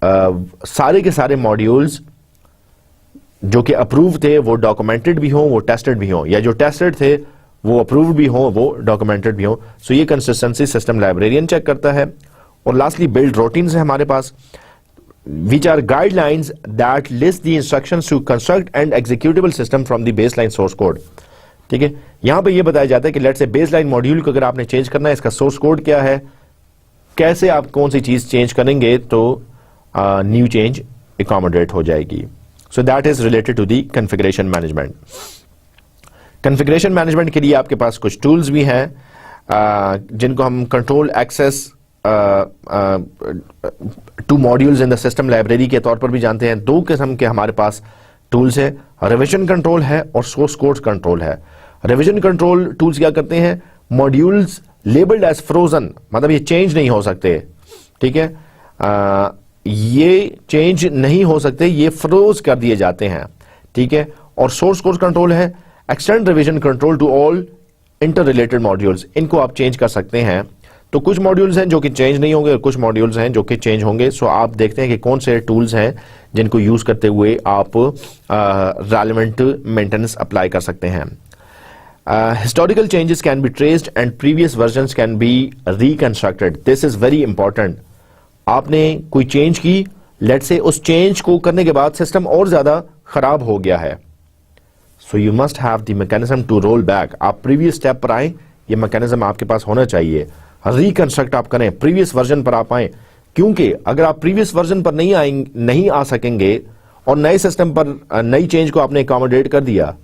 A: सारे के सारे मॉड्यूल्स जो कि अप्रूव थे वो डॉक्यूमेंटेड भी हों, वो टेस्टेड भी हों, या जो टेस्टेड थे वो अप्रूव्ड भी हों, वो डॉक्यूमेंटेड भी हों। सो ये कंसिस्टेंसी सिस्टम लाइब्रेरियन चेक करता है। और लास्टली बिल्ड रूटीन्स है हमारे पास, which are guidelines that list the instructions to construct and executable system from the baseline source code। ठीक है, यहां पे ये बताया जाता है कि लेट्स से बेसलाइन मॉड्यूल को अगर आपने चेंज करना है, इसका सोर्स कोड क्या है, कैसे आप कौन सी चीज चेंज करेंगे तो न्यू चेंज एकोमोडेट हो जाएगी। So that is related to the configuration management. Configuration management के लिए आपके पास कुछ टूल्स भी हैं जिनको हम control access to modules in the system library के तौर पर भी जानते हैं। दो किस्म के हमारे पास टूल्स है, रिवीजन कंट्रोल है और सोर्स कोड कंट्रोल है। रिवीजन कंट्रोल टूल्स क्या करते हैं, मॉड्यूल्स लेबल्ड एज फ्रोजन, मतलब ये चेंज नहीं हो सकते, ठीक है, ये चेंज नहीं हो सकते, ये फ्रोज कर दिए जाते हैं, ठीक है। और सोर्स कोड कंट्रोल है extend revision control to all interrelated modules, इनको आप चेंज कर सकते हैं। तो कुछ मॉड्यूल्स हैं जो कि चेंज नहीं होंगे और कुछ मॉड्यूल्स हैं जो कि चेंज होंगे। सो आप देखते हैं कि कौन से टूल्स हैं जिनको यूज करते हुए आप रेलेवेंट मेंटेनेंस अप्लाई कर सकते हैं। Historical changes can be traced and previous versions can be reconstructed. This is very important. आपने कोई चेंज की, लेट से उस चेंज को करने के बाद सिस्टम और ज्यादा खराब हो गया है, so you must have the mechanism to roll back. आप प्रीवियस स्टेप पर आए, ये मैकेनिज्म आपके पास होना चाहिए। रिकंस्ट्रक्ट आप करें, प्रीवियस वर्जन पर आप आए, क्योंकि अगर आप प्रीवियस वर्जन पर नहीं आ सकेंगे और नए सिस्टम पर नई चेंज को आपने अकोमोडेट कर दिया,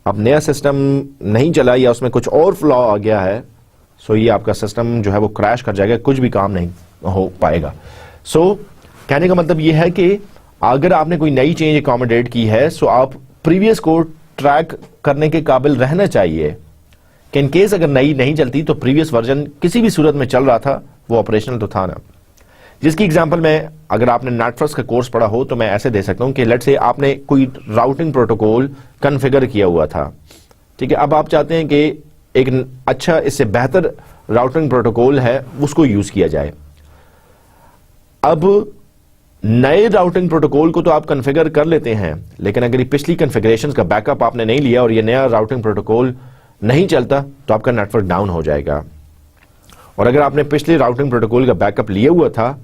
A: अब नया सिस्टम नहीं चला या उसमें कुछ और फ्लॉ आ गया है, सो ये आपका सिस्टम जो है वो क्रैश कर जाएगा, कुछ भी काम नहीं हो पाएगा। सो कहने का मतलब ये है कि अगर आपने कोई नई चेंज अकोमोडेट की है, सो आप प्रीवियस को ट्रैक करने के काबिल रहना चाहिए कि इन केस अगर नई नहीं चलती तो प्रीवियस वर्जन किसी भी सूरत में चल रहा था वो ऑपरेशनल तो था ना। जिसकी एग्जांपल में, अगर आपने नेटवर्क्स का कोर्स पढ़ा हो तो मैं ऐसे दे सकता हूं कि लेट्स से आपने कोई राउटिंग प्रोटोकॉल कॉन्फ़िगर किया हुआ था, ठीक है, अब आप चाहते हैं कि एक अच्छा इससे बेहतर राउटिंग प्रोटोकॉल है उसको यूज किया जाए। अब नए राउटिंग प्रोटोकॉल को तो आप कॉन्फ़िगर कर लेते हैं, लेकिन अगर ये पिछली कॉन्फ़िगरेशंस का बैकअप आपने नहीं लिया और ये नया राउटिंग प्रोटोकॉल नहीं चलता तो आपका नेटवर्क डाउन हो जाएगा। और अगर आपने पिछले राउटिंग प्रोटोकॉल का बैकअप लिया हुआ था,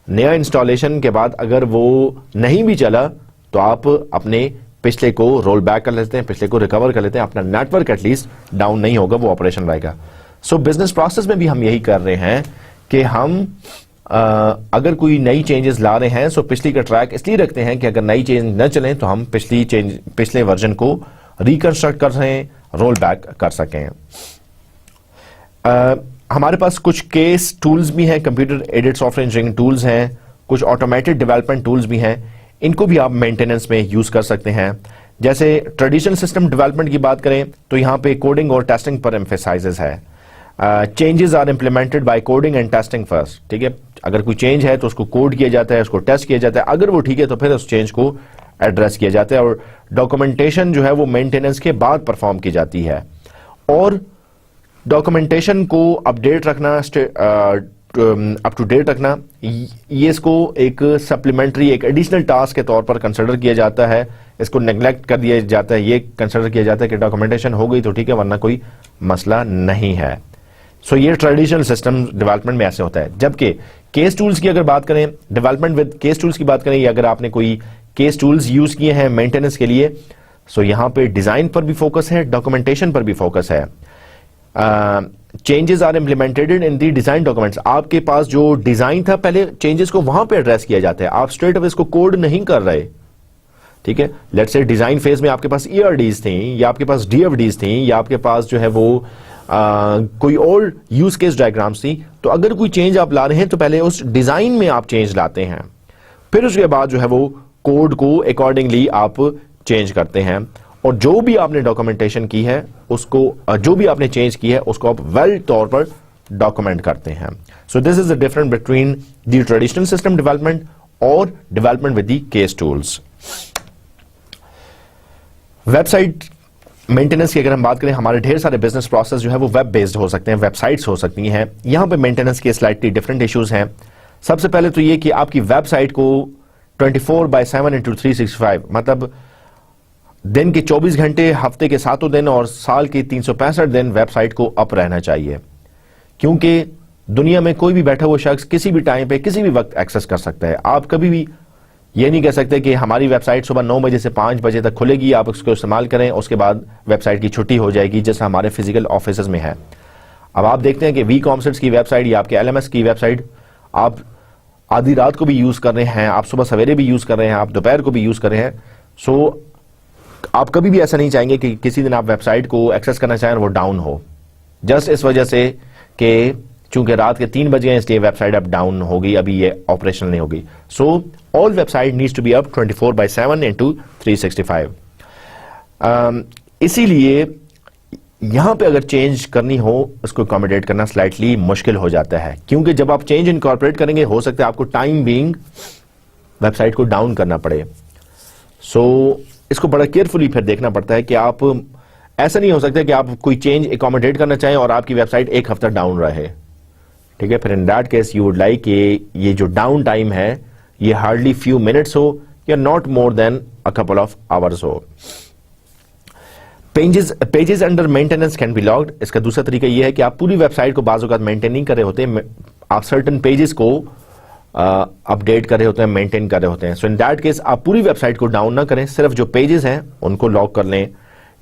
A: नया इंस्टॉलेशन के बाद अगर वो नहीं भी चला तो आप अपने पिछले को रोल बैक कर लेते हैं, पिछले को रिकवर कर लेते हैं, अपना नेटवर्क एटलीस्ट डाउन नहीं होगा, वो ऑपरेशन रहेगा। सो बिजनेस प्रोसेस में भी हम यही कर रहे हैं कि हम अगर कोई नई चेंजेस ला रहे हैं, सो पिछली का ट्रैक इसलिए रखते हैं कि अगर नई चेंज न चलें तो हम पिछले वर्जन को रिकंस्ट्रक्ट कर रहे हैं, रोल बैक कर सकें। हमारे पास कुछ केस टूल्स भी हैं, computer aided software engineering tools हैं, कुछ ऑटोमेटेड डेवलपमेंट टूल्स भी हैं, इनको भी आप मेंटेनेंस में यूज कर सकते हैं। जैसे ट्रेडिशनल सिस्टम डेवलपमेंट की बात करें तो यहां पे कोडिंग और टेस्टिंग पर एम्फेसाइजेस है। Changes are implemented by coding and testing first, ठीक है, अगर कोई चेंज है तो उसको कोड किया जाता है, उसको टेस्ट किया जाता है, अगर वो ठीक है तो फिर उस चेंज को एड्रेस किया जाता है और डॉक्यूमेंटेशन जो है वो मेंटेनेंस के बाद परफॉर्म की जाती है। और डॉक्यूमेंटेशन को अपडेट रखना, अप टू डेट रखना, ये इसको एक सप्लीमेंट्री, एक एडिशनल टास्क के तौर पर कंसिडर किया जाता है, इसको नेग्लेक्ट कर दिया जाता है। ये कंसिडर किया जाता है कि डॉक्यूमेंटेशन हो गई तो ठीक है, वरना कोई मसला नहीं है। सो ये ट्रेडिशनल सिस्टम डेवलपमेंट में ऐसे होता है। जबकि केस टूल्स की अगर बात करें, डेवलपमेंट विद केस टूल्स की बात करें, या अगर आपने कोई केस टूल्स यूज किए हैं मेंटेनेंस के लिए, सो यहां पे डिजाइन पर भी फोकस है, डॉक्यूमेंटेशन पर भी फोकस है। Changes are implemented in the design documents, आपके पास जो डिजाइन था पहले चेंजेस को वहां पे एड्रेस किया जाता है, आप स्ट्रेट अवे इसको कोड नहीं कर रहे, ठीक है। लेट्स से डिजाइन फेज में आपके पास ERDs थी, या आपके पास DFDs थी, या आपके पास जो है वो कोई और यूज केस डायग्राम्स थी, तो अगर कोई चेंज आप ला रहे हैं तो पहले उस डिजाइन में आप चेंज लाते हैं, फिर उसके बाद जो है वो कोड को अकॉर्डिंगली आप चेंज करते हैं, और जो भी आपने डॉक्यूमेंटेशन की है उसको, जो भी आपने चेंज की है उसको आप वेल तौर पर डॉक्यूमेंट करते हैं। So this is the difference between the traditional system development और development with the case tools. Website maintenance की अगर हम बात करें, हमारे ढेर सारे बिजनेस प्रोसेस जो है वो वेब बेस्ड हो सकते हैं, वेबसाइट्स हो सकती हैं। यहां पे मेंटेनेंस के स्लाइटली डिफरेंट इश्यूज हैं। सबसे पहले तो ये कि आपकी वेबसाइट को 24/7 × 365 मतलब दिन के 24 घंटे, हफ्ते के 7 दिन और साल के 365 दिन वेबसाइट को अप रहना चाहिए, क्योंकि दुनिया में कोई भी बैठा हुआ शख्स किसी भी टाइम पे किसी भी वक्त एक्सेस कर सकता है। आप कभी भी ये नहीं कह सकते कि हमारी वेबसाइट सुबह 9 बजे से 5 बजे तक खुलेगी, आप उसको इस्तेमाल करें, उसके बाद वेबसाइट की छुट्टी हो जाएगी, जैसा हमारे फिजिकल ऑफिस में है। अब आप देखते हैं कि वीकॉमर्स की वेबसाइट या आपके LMS की वेबसाइट आप आधी रात को भी यूज कर रहे हैं, आप सुबह सवेरे भी यूज कर रहे हैं, आप दोपहर को भी यूज कर रहे हैं। सो आप कभी भी ऐसा नहीं चाहेंगे कि किसी दिन आप वेबसाइट को एक्सेस करना चाहें और वो डाउन हो, जस्ट इस वजह से कि चूंकि रात के 3 बजे हैं इसलिए वेबसाइट अब डाउन होगी, अभी ये ऑपरेशनल नहीं होगी। So all website needs to be up 24/7 × 365। इसीलिए यहां पे अगर चेंज करनी हो, उसको अकोमोडेट करना स्लाइटली मुश्किल हो जाता है, क्योंकि जब आप चेंज इनकॉर्पोरेट करेंगे हो सकता है आपको टाइम बीइंग वेबसाइट को डाउन करना पड़े। सो इसको बड़ा केयरफुली फिर देखना पड़ता है कि आप, ऐसा नहीं हो सकता कि आप कोई चेंज अकोमोडेट करना चाहें और आपकी वेबसाइट एक हफ्ता डाउन रहे, ठीक है। फिर इन that case you would like कि ये जो डाउन टाइम है ये हार्डली फ्यू मिनट्स हो या not more than a couple of hours हो। Pages under maintenance can be logged. इसका दूसरा तरीका यह है कि आप पूरी वेबसाइट को बाज़ औक़ात मेंटेन नहीं कर रहे होते, आप सर्टन पेजेस को अपडेट कर रहे होते हैं, मेंटेन कर रहे होते हैं। सो इन दैट केस आप पूरी वेबसाइट को डाउन ना करें, सिर्फ जो पेजेस हैं उनको लॉक कर लें।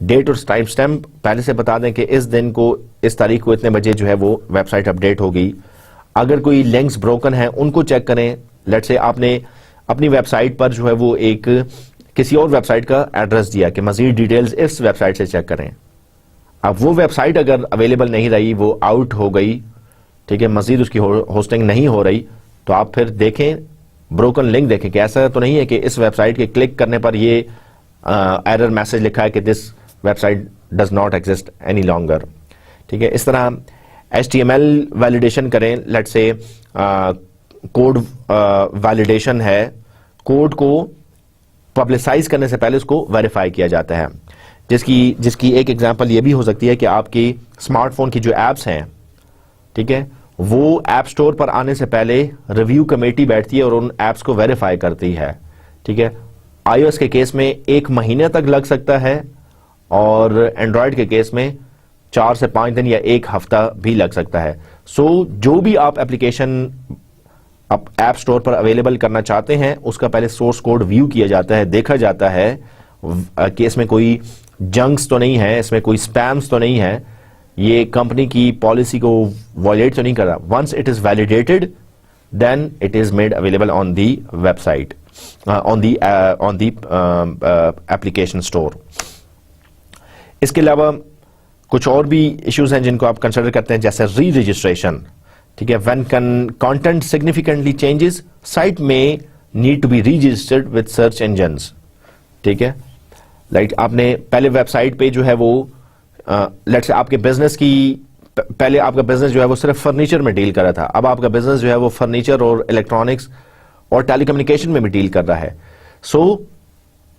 A: डेट और टाइम स्टैम्प पहले से बता दें कि इस दिन को, इस तारीख को इतने बजे जो है वो वेबसाइट अपडेट होगी। अगर कोई लिंक्स ब्रोकन है उनको चेक करें। लेट्स से आपने अपनी वेबसाइट पर जो है वो एक किसी और वेबसाइट का एड्रेस दिया कि मजीद डिटेल्स इस वेबसाइट से चेक करें। अब वो वेबसाइट अगर अवेलेबल नहीं रही, वो आउट हो गई, ठीक है, मजीद उसकी होस्टिंग नहीं हो रही, तो आप फिर देखें, ब्रोकन लिंक देखें कि ऐसा तो नहीं है कि इस वेबसाइट के क्लिक करने पर ये एरर मैसेज लिखा है कि this website does not exist any longer, ठीक है। इस तरह HTML वैलिडेशन करें। लेट्स से कोड वैलिडेशन है, कोड को पब्लिसाइज करने से पहले उसको वेरीफाई किया जाता है, जिसकी एक एग्जांपल ये भी हो सकती है कि आपकी स्मार्टफोन की जो एप्स हैं, ठीक है, वो ऐप स्टोर पर आने से पहले रिव्यू कमेटी बैठती है और उन एप्स को वेरीफाई करती है, ठीक है। iOS के केस में 1 महीने तक लग सकता है और एंड्रॉयड के केस में 4 से 5 दिन या 1 हफ्ता भी लग सकता है। सो जो भी आप एप्लीकेशन आप ऐप स्टोर पर अवेलेबल करना चाहते हैं उसका पहले सोर्स कोड व्यू किया जाता है, देखा जाता है कि इसमें कोई जंक्स तो नहीं है, इसमें कोई स्पैम्स तो नहीं है, ये कंपनी की पॉलिसी को वायलेट तो नहीं कर रहा। Once it is validated then it is made available on the website, on the application store. इसके अलावा कुछ और भी इश्यूज हैं जिनको आप कंसिडर करते हैं, जैसे री रजिस्ट्रेशन, ठीक है। When content significantly changes, site may need to be registered with search engines, ठीक है। लाइक आपने पहले वेबसाइट पे जो है वो लेट्स से आपके बिजनेस की, पहले आपका बिजनेस जो है वो सिर्फ फर्नीचर में डील कर रहा था, अब आपका बिजनेस जो है वो फर्नीचर और इलेक्ट्रॉनिक्स और टेलीकम्युनिकेशन में भी डील कर रहा है। सो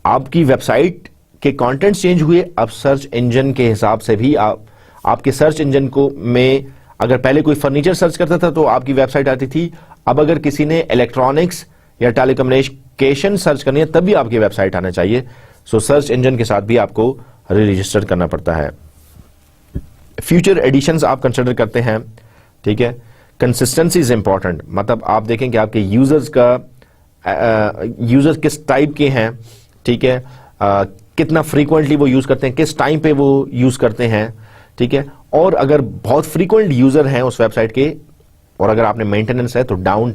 A: आपकी वेबसाइट के कंटेंट्स चेंज हुए, अब सर्च इंजन के हिसाब से भी आपके सर्च इंजन को में अगर पहले कोई फर्नीचर सर्च करता था तो आपकी वेबसाइट आती थी, अब अगर किसी ने इलेक्ट्रॉनिक्स या टेलीकम्युनिकेशन सर्च करनी है तब भी आपकी वेबसाइट आना चाहिए। सो सर्च इंजन के साथ भी आपको रजिस्टर करना पड़ता है। फ्यूचर एडिशंस आप कंसिडर करते हैं, ठीक है। कंसिस्टेंसी इज इंपॉर्टेंट, मतलब आप देखें कि आपके यूजर्स किस टाइप के हैं, ठीक है, कितना फ्रीक्वेंटली वो यूज करते हैं, किस टाइम पे वो यूज करते हैं, ठीक है। और अगर बहुत फ्रीक्वेंट यूजर हैं उस वेबसाइट के और अगर आपने मेंटेनेंस है तो डाउन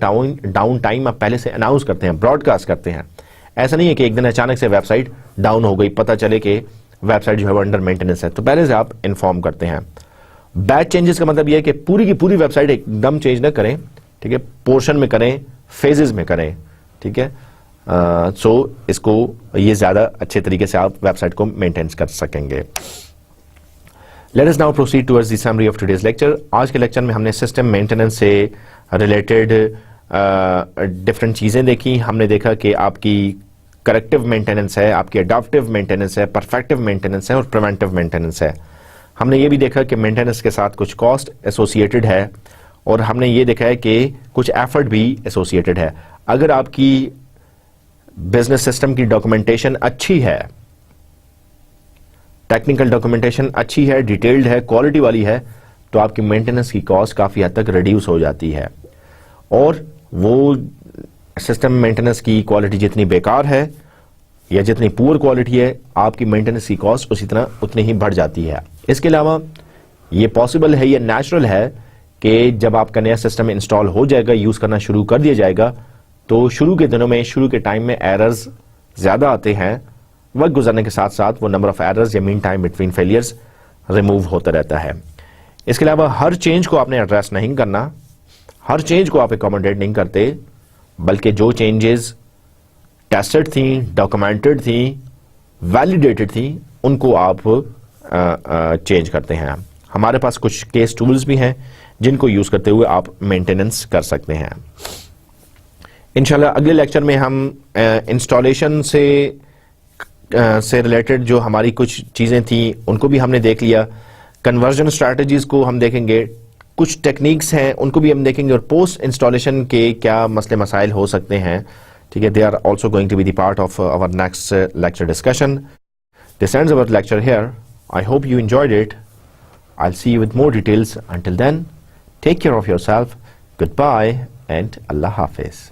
A: टाइम आप पहले से अनाउंस करते हैं, ब्रॉडकास्ट करते हैं। ऐसा नहीं है कि एक दिन अचानक से वेबसाइट डाउन हो गई, पता चले कि वेबसाइट जो है वो अंडर मेंटेनेंस है, तो पहले से आप इन्फॉर्म करते हैं। बैच चेंजेस का मतलब यह है कि पूरी की पूरी वेबसाइट एकदम चेंज ना करें, ठीक है, पोर्शन में करें, फेजेस में करें, ठीक है। सो इसको ये ज्यादा अच्छे तरीके से आप वेबसाइट को मेंटेन कर सकेंगे। Let us now proceed towards the summary of today's lecture. आज के लेक्चर में हमने सिस्टम मेंटेनेंस से रिलेटेड डिफरेंट चीजें देखी। हमने देखा कि आपकी करेक्टिव मेंटेनेंस है, आपकी अडॉप्टिव मेंटेनेंस है, परफेक्टिव मेंटेनेंस है और प्रिवेंटिव मेंटेनेंस है। हमने ये भी देखा कि मेंटेनेंस के साथ कुछ कॉस्ट एसोसिएटेड है और हमने ये देखा है कि कुछ एफर्ट भी एसोसिएटेड है। अगर आपकी बिजनेस सिस्टम की डॉक्यूमेंटेशन अच्छी है, टेक्निकल डॉक्यूमेंटेशन अच्छी है, डिटेल्ड है, क्वालिटी वाली है, तो आपकी मेंटेनेंस की कॉस्ट काफ़ी हद तक रिड्यूस हो जाती है। और वो सिस्टम मेंटेनेंस की क्वालिटी जितनी बेकार है या जितनी पुअर क्वालिटी है, आपकी मेंटेनेंस की कॉस्ट उतनी ही बढ़ जाती है। इसके अलावा ये पॉसिबल है, ये नेचुरल है कि जब आपका नया सिस्टम इंस्टॉल हो जाएगा, यूज़ करना शुरू कर दिया जाएगा, तो शुरू के दिनों में, शुरू के टाइम में एरर्स ज़्यादा आते हैं। वक्त गुजरने के साथ साथ वो नंबर ऑफ एरर्स या mean time between failures remove होता रहता है। इसके अलावा हर चेंज को आपने एड्रेस नहीं करना, हर चेंज को आप एकोमोडेट नहीं करते, बल्कि जो चेंजेस टेस्टेड थी, डॉक्यूमेंटेड थी, वैलिडेटेड थी, उनको आप चेंज करते हैं। हमारे पास कुछ केस टूल्स भी हैं जिनको यूज़ करते हुए आप मेंटेनेंस कर सकते हैं। इंशाल्लाह अगले लेक्चर में हम इंस्टॉलेशन से रिलेटेड जो हमारी कुछ चीज़ें थी उनको भी हमने देख लिया। कन्वर्जन स्ट्रैटेजीज़ को हम देखेंगे, कुछ टेक्निक्स हैं उनको भी हम देखेंगे, और पोस्ट इंस्टॉलेशन के क्या मसले मसाइल हो सकते हैं। ठीक है, they are also going to be the part of our next lecture discussion. This ends our lecture here. I hope you enjoyed it. I'll see you with more details. Until then, take care of yourself. Goodbye and Allah Hafiz.